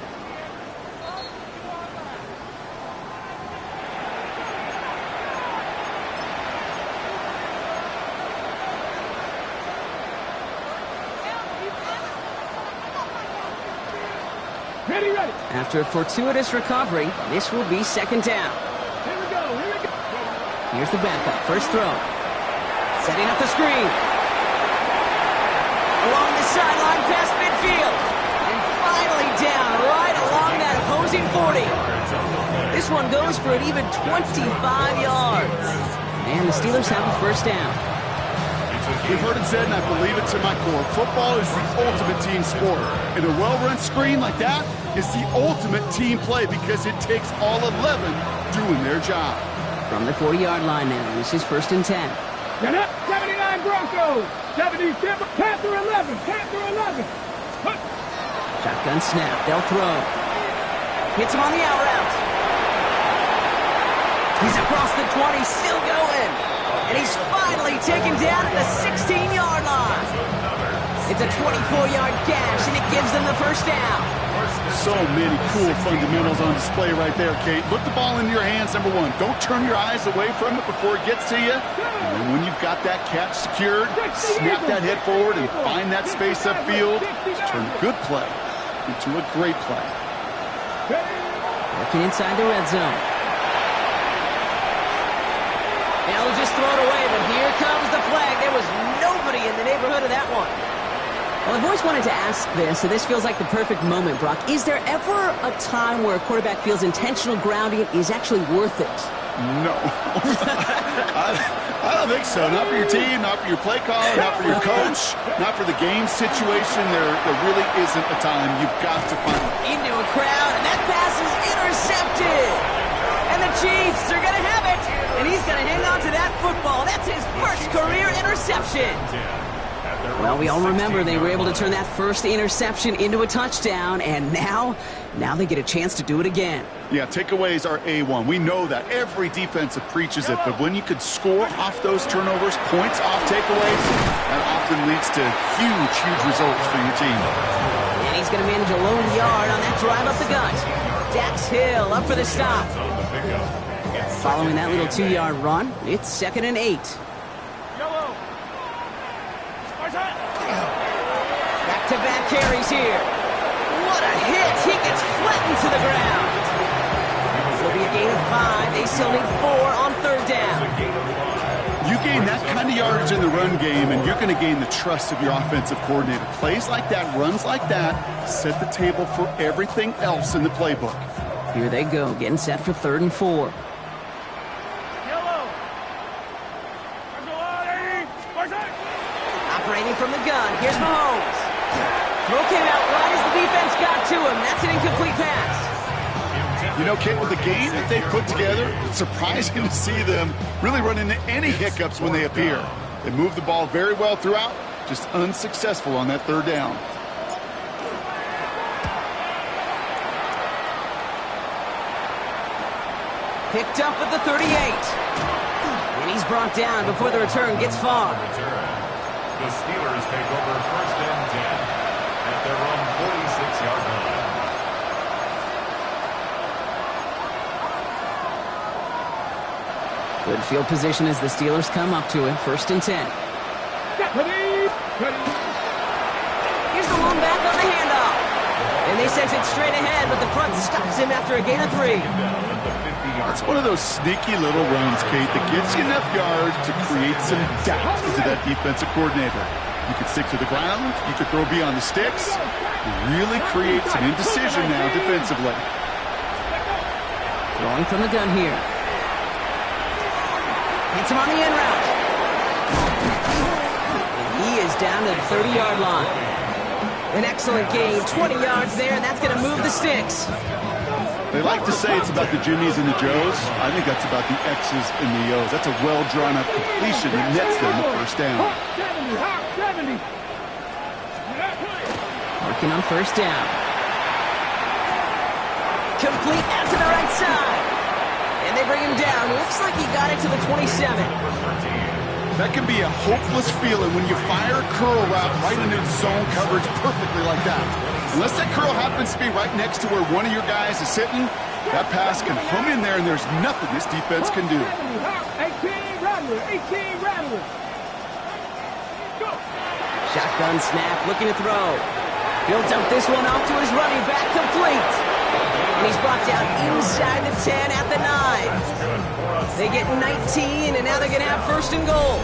Ready, ready. After a fortuitous recovery, this will be second down. Here we go, here we go. Here's the backup. First throw. Setting up the screen. Along the sideline past midfield. And finally down right along that opposing 40. This one goes for an even 25 yards. And the Steelers have a first down. We've heard it said, and I believe it to my core, football is the ultimate team sport. And a well-run screen like that is the ultimate team play because it takes all 11 doing their job. From the 40-yard line now, this is first and 10. Get up, 79 Broncos. 77, Panther 11, Panther 11. Hup. Shotgun snap, they'll throw. Hits him on the out route. He's across the 20, still going. And he's finally taken down at the 16-yard line. It's a 24-yard gash, and it gives them the first down. So many cool fundamentals on display right there, Kate. Put the ball in your hands, number one. Don't turn your eyes away from it before it gets to you. And when you've got that catch secured, snap that head forward and find that space upfield. Turn a good play into a great play. Working inside the red zone. They'll just throw it away, but here comes the flag. There was nobody in the neighborhood of that one. Well, I've always wanted to ask this, so this feels like the perfect moment, Brock. Is there ever a time where a quarterback feels intentional grounding is actually worth it? No. I don't think so. Not for your team, not for your play call, not for your coach, not for the game situation. There really isn't a time. You've got to find it. Into a crowd, and that pass is intercepted. And the Chiefs are going to have it. And he's going to hang on to that football. That's his first career interception. Well, we all remember they were able to turn that first interception into a touchdown, and now they get a chance to do it again. Yeah, takeaways are A1. We know that. Every defensive preaches it, but when you could score off those turnovers, points off takeaways, that often leads to huge, huge results for your team. And he's going to manage a lone yard on that drive up the gut. Dax Hill up for the stop. Following that little 2-yard run, it's 2nd and 8. Back-to-back carries here. What a hit! He gets flattened to the ground. It'll be a gain of 5. They still need 4 on third down. You gain that kind of yardage in the run game, and you're going to gain the trust of your offensive coordinator. Plays like that, runs like that, set the table for everything else in the playbook. Here they go, getting set for 3rd and 4. Operating from the gun, here's Mahomes. Throw came out right as the defense got to him. That's an incomplete pass. You know, Kate, with the game that they put together, it's surprising to see them really run into any hiccups when they appear. They move the ball very well throughout, just unsuccessful on that 3rd down. Picked up at the 38. And he's brought down before the return gets far. The Steelers take over 1st and 10 at their own 46-yard line. Good field position as the Steelers come up to it. 1st and 10. Here's the lone back on the handoff. And they send it straight ahead, but the front stops him after a gain of 3. It's one of those sneaky little runs, Kate, that gets you enough yards to create some doubt into that defensive coordinator. You could stick to the ground, you could throw beyond the sticks. It really creates an indecision now defensively. Throwing from the gun here. Hits him on the end route. And he is down to the 30-yard line. An excellent gain, 20 yards there, and that's going to move the sticks. They like to say it's about the Jimmies and the Joes. I think that's about the X's and the O's. That's a well-drawn-up completion that nets them the 1st down. Working on 1st down. Complete out to the right side. And they bring him down. Looks like he got it to the 27. That can be a hopeless feeling when you fire a curl route right into zone coverage perfectly like that. Unless that curl happens to be right next to where one of your guys is sitting, that pass can hum in there and there's nothing this defense can do. 18 Rattler. Go. Shotgun snap, looking to throw. He'll dump this one off to his running back, complete. And he's brought down inside the 10 at the 9. They get 19, and now they're going to have first and goal.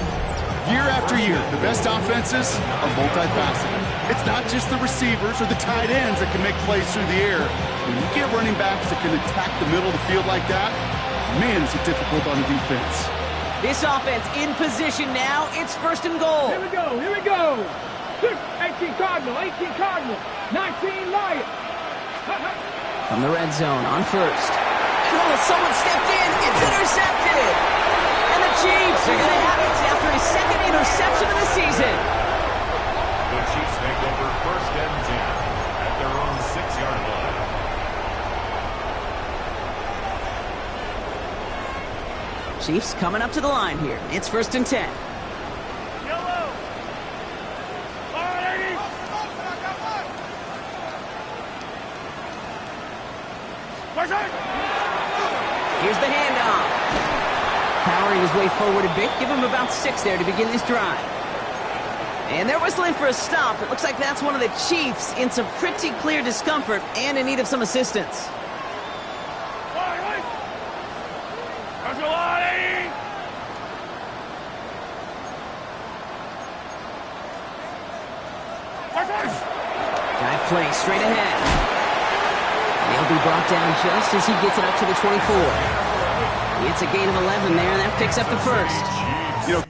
Year after year, the best offenses are multifaceted. It's not just the receivers or the tight ends that can make plays through the air. When you get running backs that can attack the middle of the field like that, man, is it difficult on the defense. This offense in position now. It's first and goal. Here we go, here we go. 18 Cardinal, 18 Cardinal, 19 Lion. From the red zone on first. Oh, someone stepped in. It's intercepted. And the Chiefs are going to have it after his second interception of the season. The Chiefs take over first and 10 at their own 6-yard line. Chiefs coming up to the line here. It's first and 10. Yellow. All right, ladies. Here's the handoff. Powering his way forward a bit. Give him about 6 there to begin this drive. And they're whistling for a stop. It looks like that's one of the Chiefs in some pretty clear discomfort and in need of some assistance. Dive play straight ahead. And he'll be brought down just as he gets it up to the 24. It's a gain of 11 there, and that picks up the first. You know,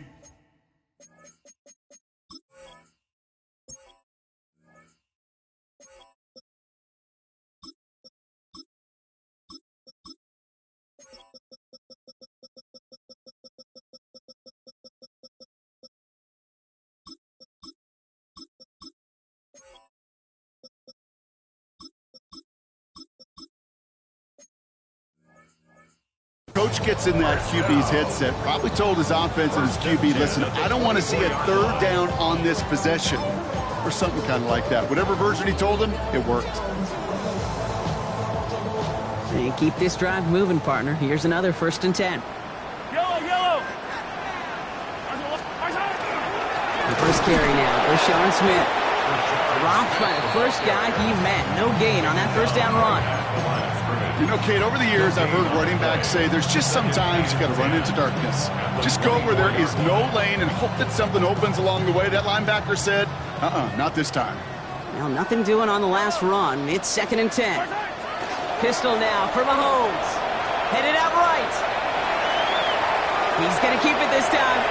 Coach gets in that QB's headset, probably told his offense and his QB, listen, I don't want to see a third down on this possession, or something kind of like that. Whatever version he told him, it worked. And keep this drive moving, partner. Here's another first and 10. Yellow. The first carry now for Sean Smith. Dropped by the first guy he met. No gain on that first down run. You know, Kate, over the years, I've heard running backs say there's just sometimes you got to run into darkness. Just go where there is no lane and hope that something opens along the way. That linebacker said, not this time. Well, nothing doing on the last run. It's second and 10. Pistol now for Mahomes. Headed out right. He's going to keep it this time.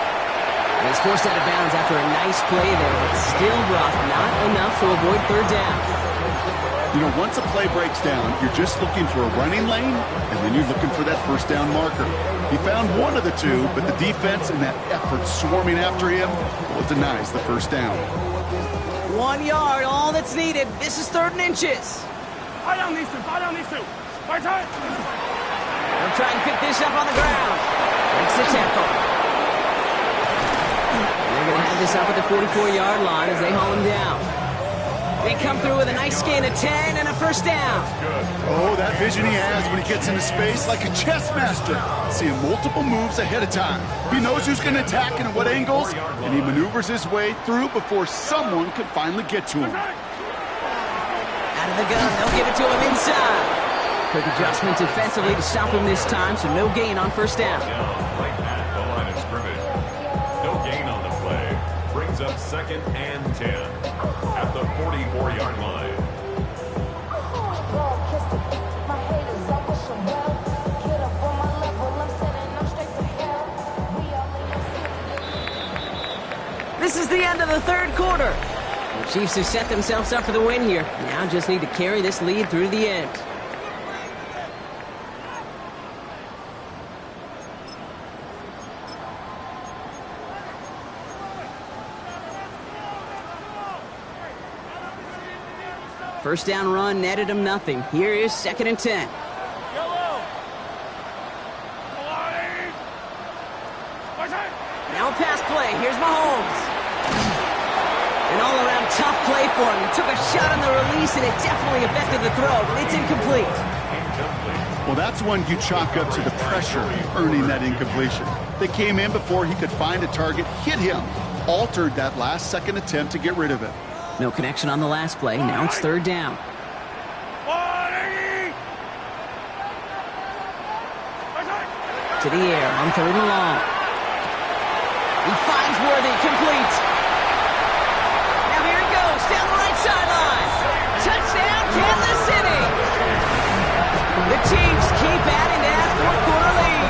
He's forced out of bounds after a nice play there, but still brought not enough to avoid third down. You know, once a play breaks down, you're just looking for a running lane, and then you're looking for that first down marker. He found one of the two, but the defense and that effort swarming after him, well, denies the first down. 1 yard, all that's needed. This is third and inches. They'll try and pick this up on the ground. Makes the tackle. They're going to have this up at the 44-yard line as they haul him down. They come through with a nice gain of 10 and a first down. Oh, that vision he has when he gets into space like a chess master. Seeing multiple moves ahead of time. He knows who's going to attack and at what angles, and he maneuvers his way through before someone can finally get to him. Out of the gun, they'll give it to him inside. Quick adjustment defensively to stop him this time, so no gain on first down. Right at the line of scrimmage. No gain on the play. Brings up second and 10 at the 44-yard line. This is the end of the third quarter. The Chiefs have set themselves up for the win here. Now just need to carry this lead through the end. First down run netted him nothing. Here is second and 10. Now a pass play. Here's Mahomes. An all-around tough play for him. He took a shot on the release, and it definitely affected the throw, but it's incomplete. Well, that's one you chalk up to the pressure earning that incompletion. They came in before he could find a target, hit him, altered that last-second attempt to get rid of it. No connection on the last play. Now it's third down. To the air on third and long. He finds Worthy, complete. Now here he goes, down the right sideline. Touchdown, Kansas City. The Chiefs keep adding to that fourth-quarter lead.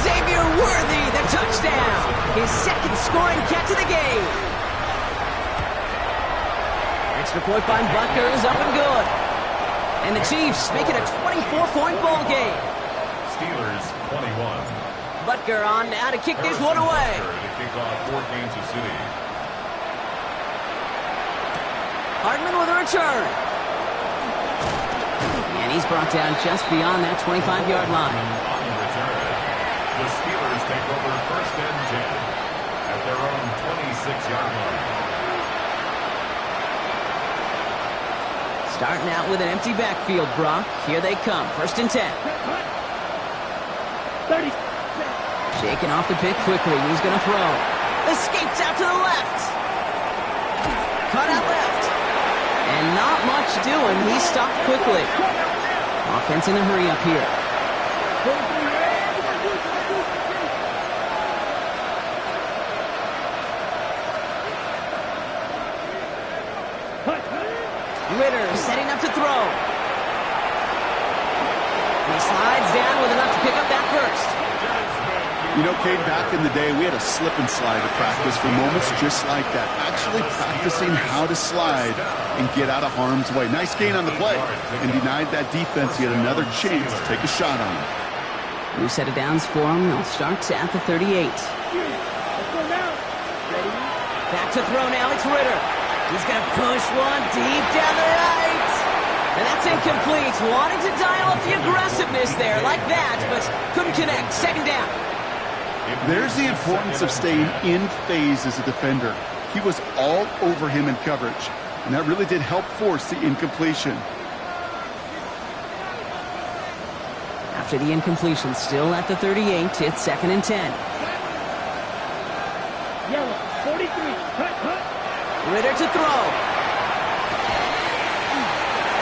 Xavier Worthy, the touchdown. His second scoring catch of the game. Extra point by Butker is up and good. And the Chiefs make it a 24-point ball game. Steelers 21. Butker on now to kick this one away. To kick off for Kansas City. Hardman with a return. And he's brought down just beyond that 25-yard line. On the return, the Steelers take over first and 10 at their own 26-yard line. Starting out with an empty backfield, Brock. Here they come. First and 10. 30. Shaking off the pick quickly. He's going to throw. Escapes out to the left. Cut out left. And not much doing. He stopped quickly. Offense in a hurry up here. Ritter setting up to throw. He slides down with enough to pick up that first. You know, Cade, back in the day, we had a slip and slide at practice for moments just like that. Actually practicing how to slide and get out of harm's way. Nice gain on the play and denied that defense yet another chance to take a shot on him. New set of downs for him. They'll start at the 38. Back to throw now. It's Ritter. He's going to push one deep down the right. And that's incomplete. Wanted to dial up the aggressiveness there like that, but couldn't connect. Second down. There's the importance of staying in phase as a defender. He was all over him in coverage, and that really did help force the incompletion. After the incompletion, still at the 38, it's second and 10. Yellow, 43. Cut. Ritter to throw.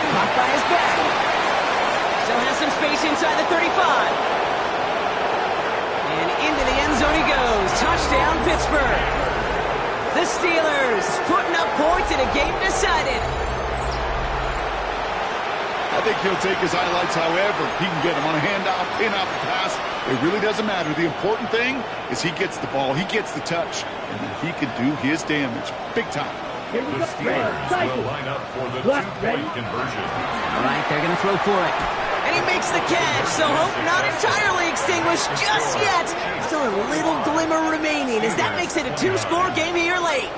Caught by his back. Still has some space inside the 35. And into the end zone he goes. Touchdown, Pittsburgh. The Steelers putting up points in a game decided. I think he'll take his highlights however he can get them on a handoff, in-off pass. It really doesn't matter. The important thing is he gets the ball, he gets the touch, and then he can do his damage big time. The Steelers will line up for the two-point conversion. All right, they're going to throw for it. And he makes the catch, so hope not entirely extinguished just yet. Still a little glimmer remaining as that makes it a two-score game here late.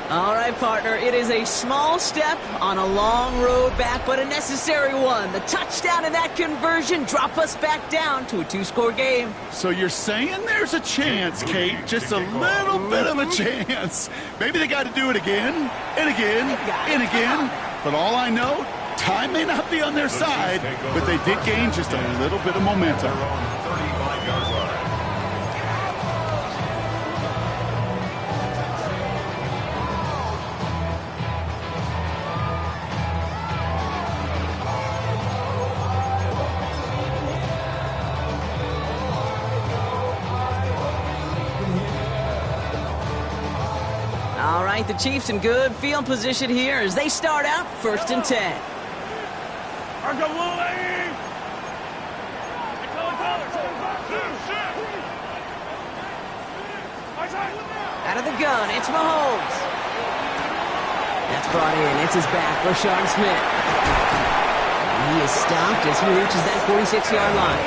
All right, partner, it is a small step on a long road back, but a necessary one. The touchdown and that conversion drop us back down to a two-score game. So you're saying there's a chance, Kate, just a little bit of a chance. Maybe they got to do it again, and again, and again. But all I know, time may not be on their side, but they did gain just a little bit of momentum. 35-yard line. All right, the Chiefs in good field position here as they start out first and 10. Out of the gun, it's Mahomes. That's brought in. It's his back, Rashard Smith. And he is stopped as he reaches that 46-yard line.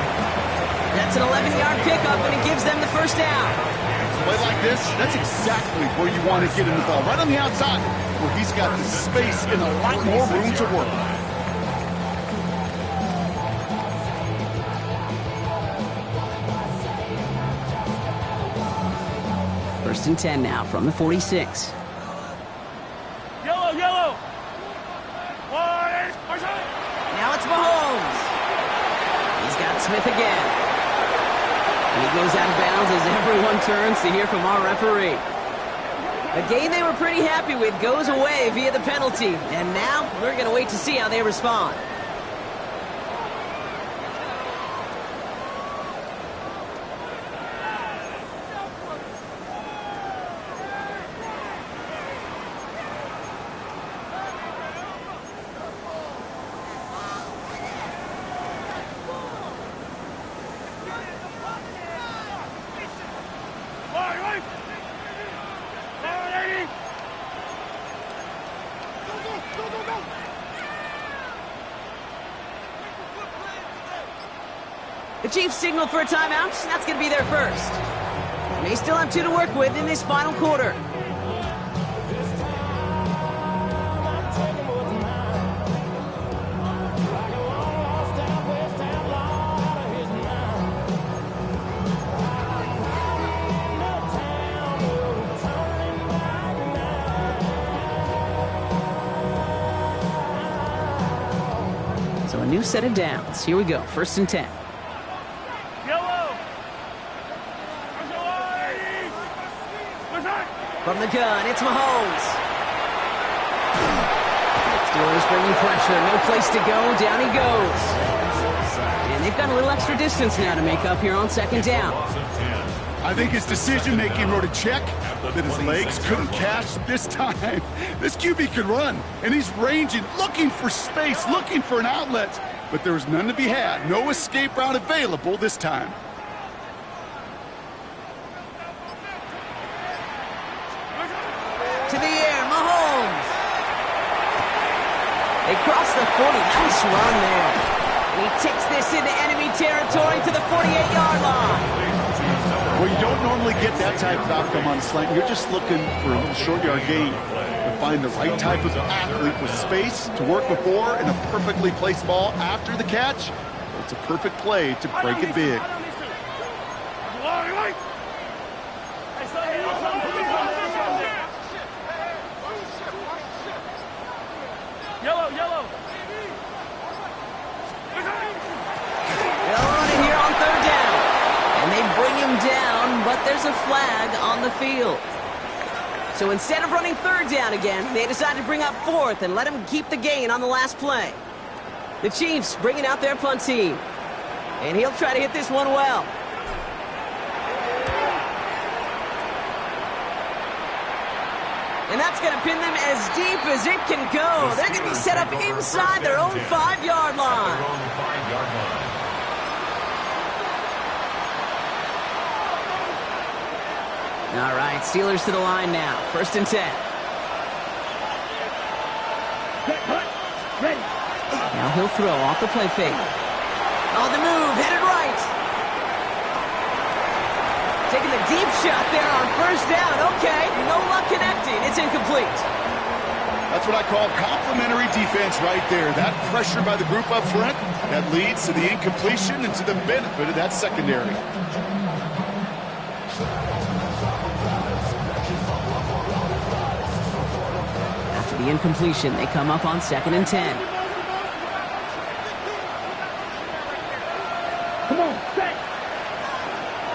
That's an 11-yard pickup, and it gives them the first down. Play like this, that's exactly where you want to get in the ball, right on the outside, where he's got the space and a lot more room to work. First and 10 now from the 46. Yellow. Now it's Mahomes. He's got Smith again. And he goes out of bounds as everyone turns to hear from our referee. A game they were pretty happy with goes away via the penalty. And now we're going to wait to see how they respond. The Chiefs signal for a timeout. That's going to be their first. They still have 2 to work with in this final quarter. So a new set of downs. Here we go. 1st and 10. From the gun, it's Mahomes. Steelers bringing pressure. No place to go. Down he goes. And they've got a little extra distance now to make up here on 2nd down. I think his decision-making wrote a check that his legs couldn't catch this time. This QB could run, and he's ranging, looking for space, looking for an outlet. But there was none to be had. No escape route available this time. To the air, Mahomes. They cross the 40. Nice run there. And he takes this into enemy territory to the 48-yard line. Well, you don't normally get that type of outcome on a slant. You're just looking for a little short-yard gain. To find the right type of athlete with space to work before and a perfectly placed ball after the catch. It's a perfect play to break it big. Yellow. Yellow in here on 3rd down. And they bring him down, but there's a flag on the field. So instead of running 3rd down again, they decided to bring up 4th and let him keep the gain on the last play. The Chiefs bringing out their punt team. And he'll try to hit this one well. And that's going to pin them as deep as it can go. They're going to be set up inside their own 5-yard line. All right, Steelers to the line now. 1st and 10. Now he'll throw off the play fake. On the move, headed right. Taking the deep shot there on 1st down. Okay, no luck connecting. It's incomplete. That's what I call complementary defense right there. That pressure by the group up front, that leads to the incompletion and to the benefit of that secondary. After the incompletion, they come up on 2nd and 10. Come on, set.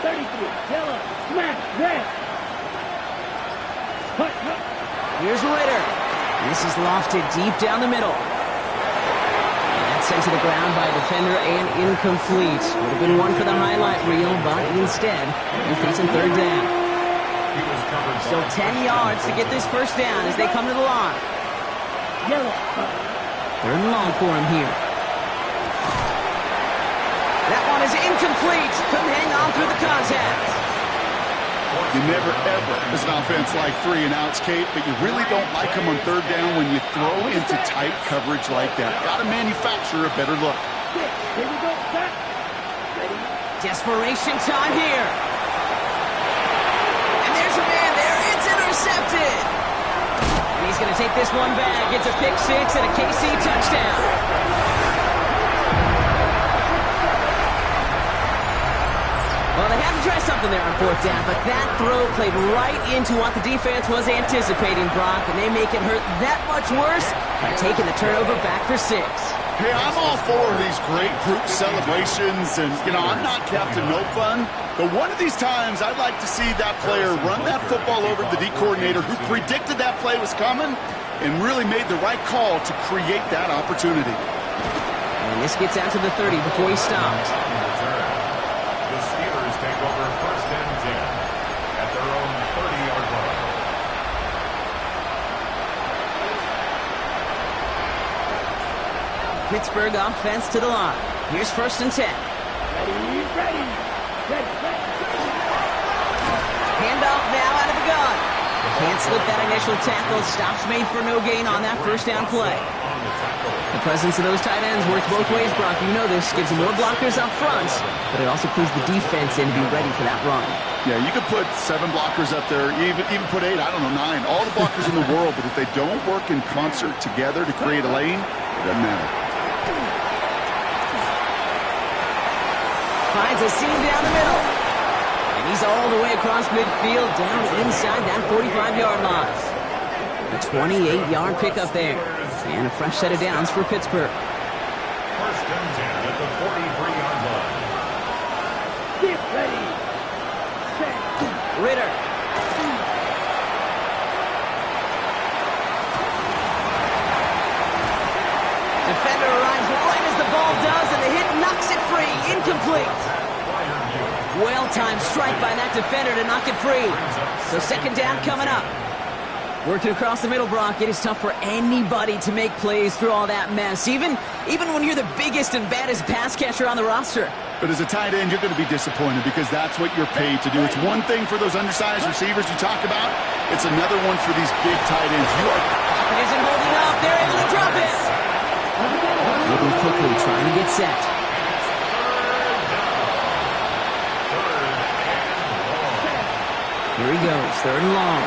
33, yellow, smash, red. Here's Ritter. This is lofted deep down the middle. And that's sent to the ground by a defender and incomplete. Would have been one for the highlight reel, but instead, they're facing 3rd down. Still 10 yards to get this 1st down as they come to the line. 3rd and long for him here. That one is incomplete. Couldn't hang on through the contact. You never, ever, as an offense, like 3 and outs, Kate, but you really don't like them on 3rd down when you throw into tight coverage like that. Got to manufacture a better look. Here we go, set. Desperation time here. And there's a man there. It's intercepted. And he's going to take this one back. It's a pick 6 and a KC touchdown. Well, they had to try something there on 4th down, but that throw played right into what the defense was anticipating, Brock, and they make it hurt that much worse by taking the turnover back for 6. Hey, I'm all for these great group celebrations, and, you know, I'm not Captain No Fun, but one of these times I'd like to see that player run that football over to the D coordinator who predicted that play was coming and really made the right call to create that opportunity. And this gets out to the 30 before he stops. The Steelers take over 1st and 10 at their own 30-yard line. Pittsburgh offense to the line. Here's 1st and 10. Ready. Handoff now out of the gun. Can't slip that initial tackle. Stops made for no gain on that 1st down play. The presence of those tight ends works both ways, Brock. You know this. Gives them more blockers up front, but it also clues the defense in to be ready for that run. Yeah, you could put 7 blockers up there, even put 8, I don't know, 9. All the blockers in the world, but if they don't work in concert together to create a lane, it doesn't matter. Finds a seam down the middle. And he's all the way across midfield, down inside that 45-yard line. A 28-yard pickup there. And a fresh set of downs for Pittsburgh. 1st and 10 at the 43-yard line. Get ready. Set. Ritter. Defender arrives right as the ball does, and the hit knocks it free. Incomplete. Well-timed strike by that defender to knock it free. So 2nd down coming up. Working across the middle, Brock, it is tough for anybody to make plays through all that mess, even when you're the biggest and baddest pass catcher on the roster. But as a tight end, you're going to be disappointed because that's what you're paid to do. It's one thing for those undersized receivers you talk about. It's another one for these big tight ends. It isn't holding up. They're able to drop it. Moving quickly, trying to get set. Here he goes, 3rd and long.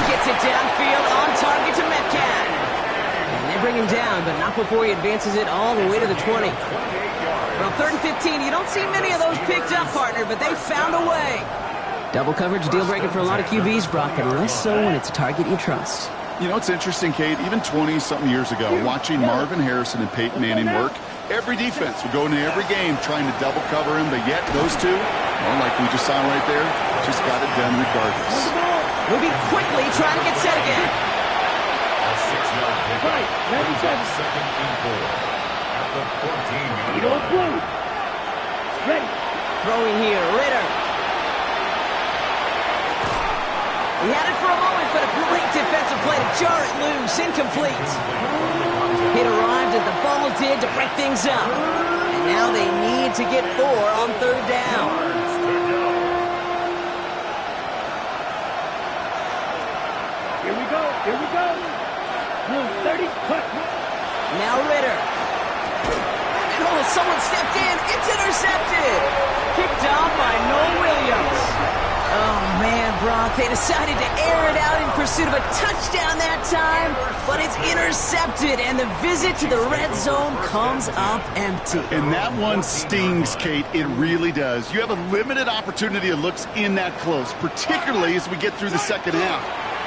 Gets it downfield, on target to Metcalf. And they bring him down, but not before he advances it all the way to the 20. Well, 3rd and 15, you don't see many of those picked up, partner, but they found a way. Double coverage, deal breaker for a lot of QBs, Brock, but less so when it's a target you trust. You know, it's interesting, Kate, even 20-something years ago, watching Marvin Harrison and Peyton Manning work, every defense would go into every game trying to double cover him, but yet those two, well, like we just saw right there, just got it done regardless. Moving quickly, trying to get set again. A 6-yard pickup brings up 2nd and 4 at the 14-yard line. Ready. Throwing here, Ritter. He had it for a moment, but a great defensive play to jar it loose. Incomplete. Hit arrived as the ball did to break things up. And now they need to get 4 on 3rd down. Here we go. Move 30, cut. Now Ritter. And someone stepped in. It's intercepted. Kicked off by Noel Williams. Oh, man, Brock, they decided to air it out in pursuit of a touchdown that time, but it's intercepted, and the visit to the red zone comes up empty. And that one stings, Kate. It really does. You have a limited opportunity that looks in that close, particularly as we get through the 2nd half.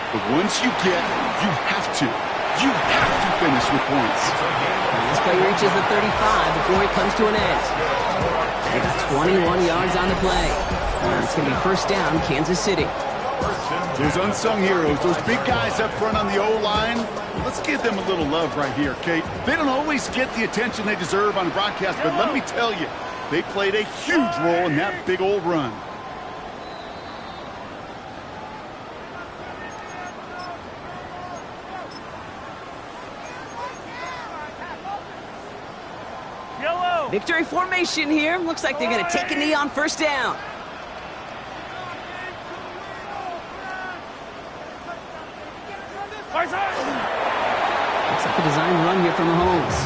But once you have to finish with points. And this play reaches the 35 before it comes to an end. They got 21 yards on the play. And it's going to be 1st down, Kansas City. Those unsung heroes, those big guys up front on the O-line, let's give them a little love right here, Kate. They don't always get the attention they deserve on the broadcast, but let me tell you, they played a huge role in that big old run. Victory formation here. Looks like they're going to take a knee on 1st down. Looks like a design run here from Mahomes.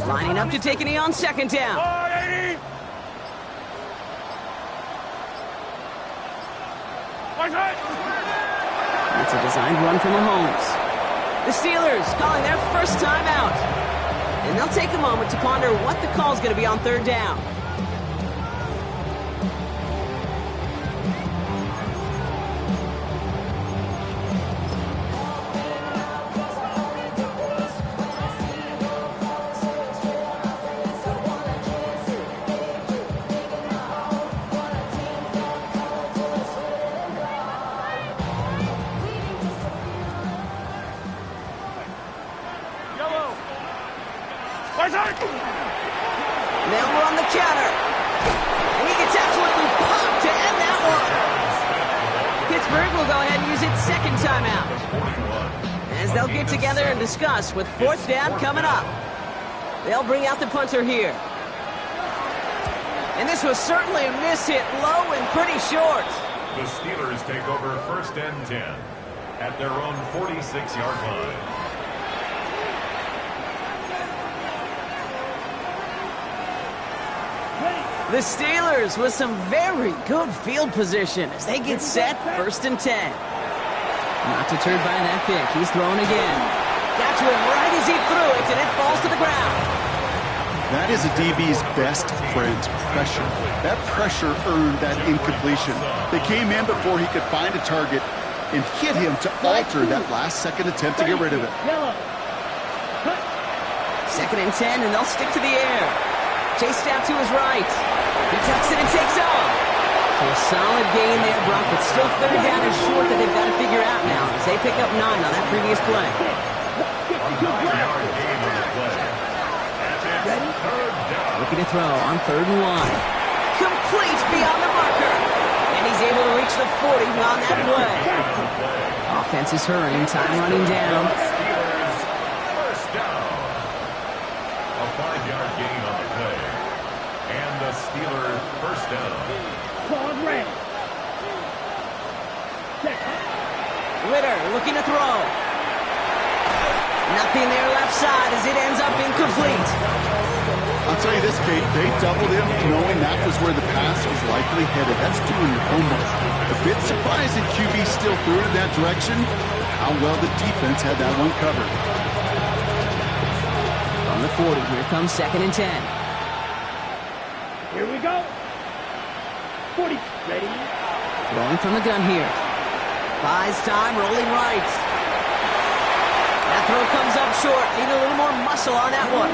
Lining up to take a knee on 2nd down. It's a designed run from Mahomes. The Steelers calling their 1st time out. And they'll take a moment to ponder what the call's going to be on third down. They'll run the counter. And he gets absolutely popped to end that one. Pittsburgh will go ahead and use its second timeout, as they'll get together and discuss with fourth down coming up. They'll bring out the punter here. And this was certainly a miss hit low and pretty short. The Steelers take over first and 10 at their own 46-yard line. The Steelers with some very good field position as they get set first and 10. Not deterred by that pick. He's throwing again. Got to him right as he threw it, and it falls to the ground. That is a DB's best friend, pressure. That pressure earned that incompletion. They came in before he could find a target and hit him to alter that last-second attempt to get rid of it. Second and 10, and they'll stick to the air. Chased out to his right. He tucks it and takes off. So a solid gain there, Brock, but still third down is short that they've got to figure out now as they pick up 9 on that previous play. Looking to throw on third and 1. Complete beyond the marker. And he's able to reach the 40 on that play. Offense is hurrying, time running down. First down. A 5-yard gain on the play. And the Steelers first down. Claws ready. Ritter looking to throw. Nothing there left side as it ends up incomplete. I'll tell you this, Kate, they doubled him knowing that was where the pass was likely headed. That's doing your homework. A bit surprising QB still threw it in that direction. How well the defense had that one covered. On the 40, here comes second and 10. Here we go. 40. Ready. Throwing from the gun here. Buys time, rolling right. That throw comes up short. Need a little more muscle on that one.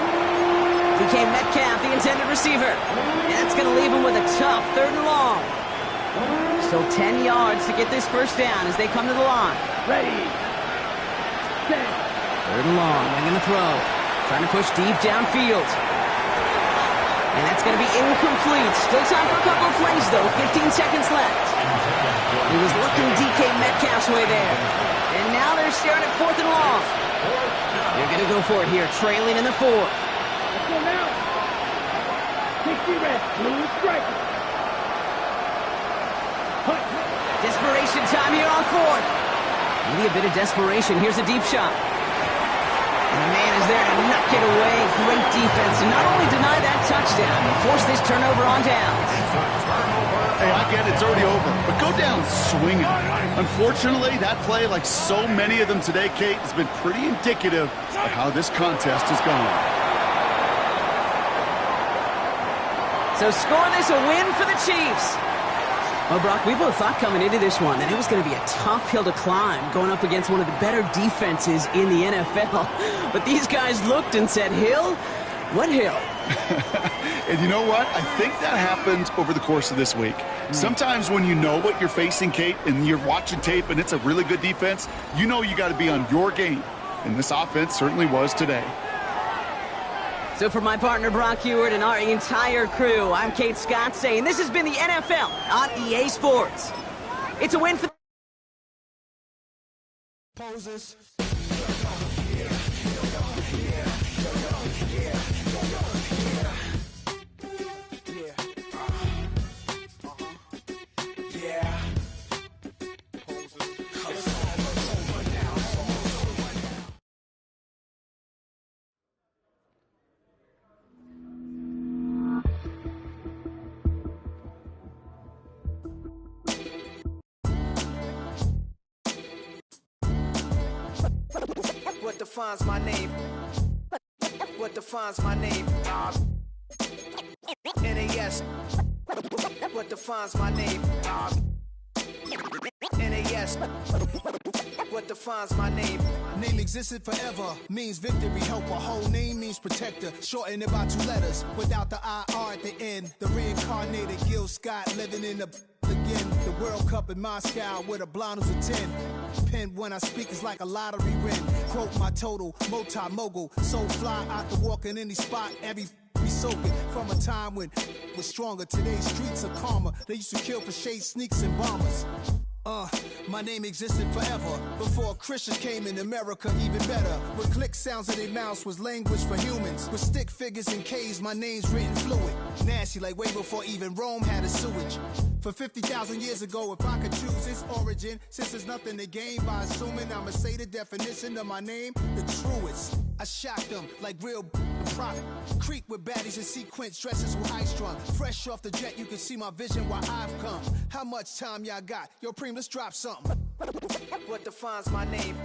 DK Metcalf, the intended receiver. And that's going to leave him with a tough third and long. Still 10 yards to get this first down as they come to the line. Ready. Set. Third and long. They're going to throw. Trying to push deep downfield. And that's going to be incomplete. Still time for a couple of plays, though. 15 seconds left. He was looking DK Metcalf's way there. And now they're staring at fourth and long. They're going to go for it here, trailing in the fourth. Let's go now. 60 red. Blue striker. Desperation time here on fourth. Maybe a bit of desperation. Here's a deep shot. And the man is there to knock it away. Great defense to not only deny that touchdown, but force this turnover on downs. Hey, I get it, it's already over, but go down swinging. Unfortunately, that play, like so many of them today, Kate, has been pretty indicative of how this contest has gone. So score this a win for the Chiefs. Well, Brock, we both thought coming into this one that it was going to be a tough hill to climb going up against one of the better defenses in the NFL. But these guys looked and said, Hill? What hill? And you know what? I think that happened over the course of this week. Sometimes when you know what you're facing, Kate, and you're watching tape and it's a really good defense, you know you got to be on your game. And this offense certainly was today. So for my partner, Brock Heward, and our entire crew, I'm Kate Scott saying this has been the NFL on EA Sports. It's a win for... Poses. What defines my name? What defines my name? NAS. What defines my name? NAS. What defines my name? Name existed forever, means victory, helper. Whole name means protector, shortened it by 2 letters, without the IR at the end. The reincarnated Gil Scott living in the again. The World Cup in Moscow with a blonde who's a 10. Pen when I speak is like a lottery win. Quote my total, multi-mogul. So fly out to walk in any spot, every be soaking. From a time when was stronger, today's streets are calmer. They used to kill for shade sneaks and bombers. My name existed forever. Before Christians came in America, even better. With click sounds in their mouths was language for humans. With stick figures and K's, my name's written fluid. Nasty like way before even Rome had a sewage. For 50,000 years ago, if I could choose its origin, since there's nothing to gain by assuming, I'ma say the definition of my name, the truest. I shocked them like real prop. Creek with baddies in sequence, dresses with high strung. Fresh off the jet, you can see my vision where I've come. How much time y'all got? Yo, Preem, let's drop something. What defines my name?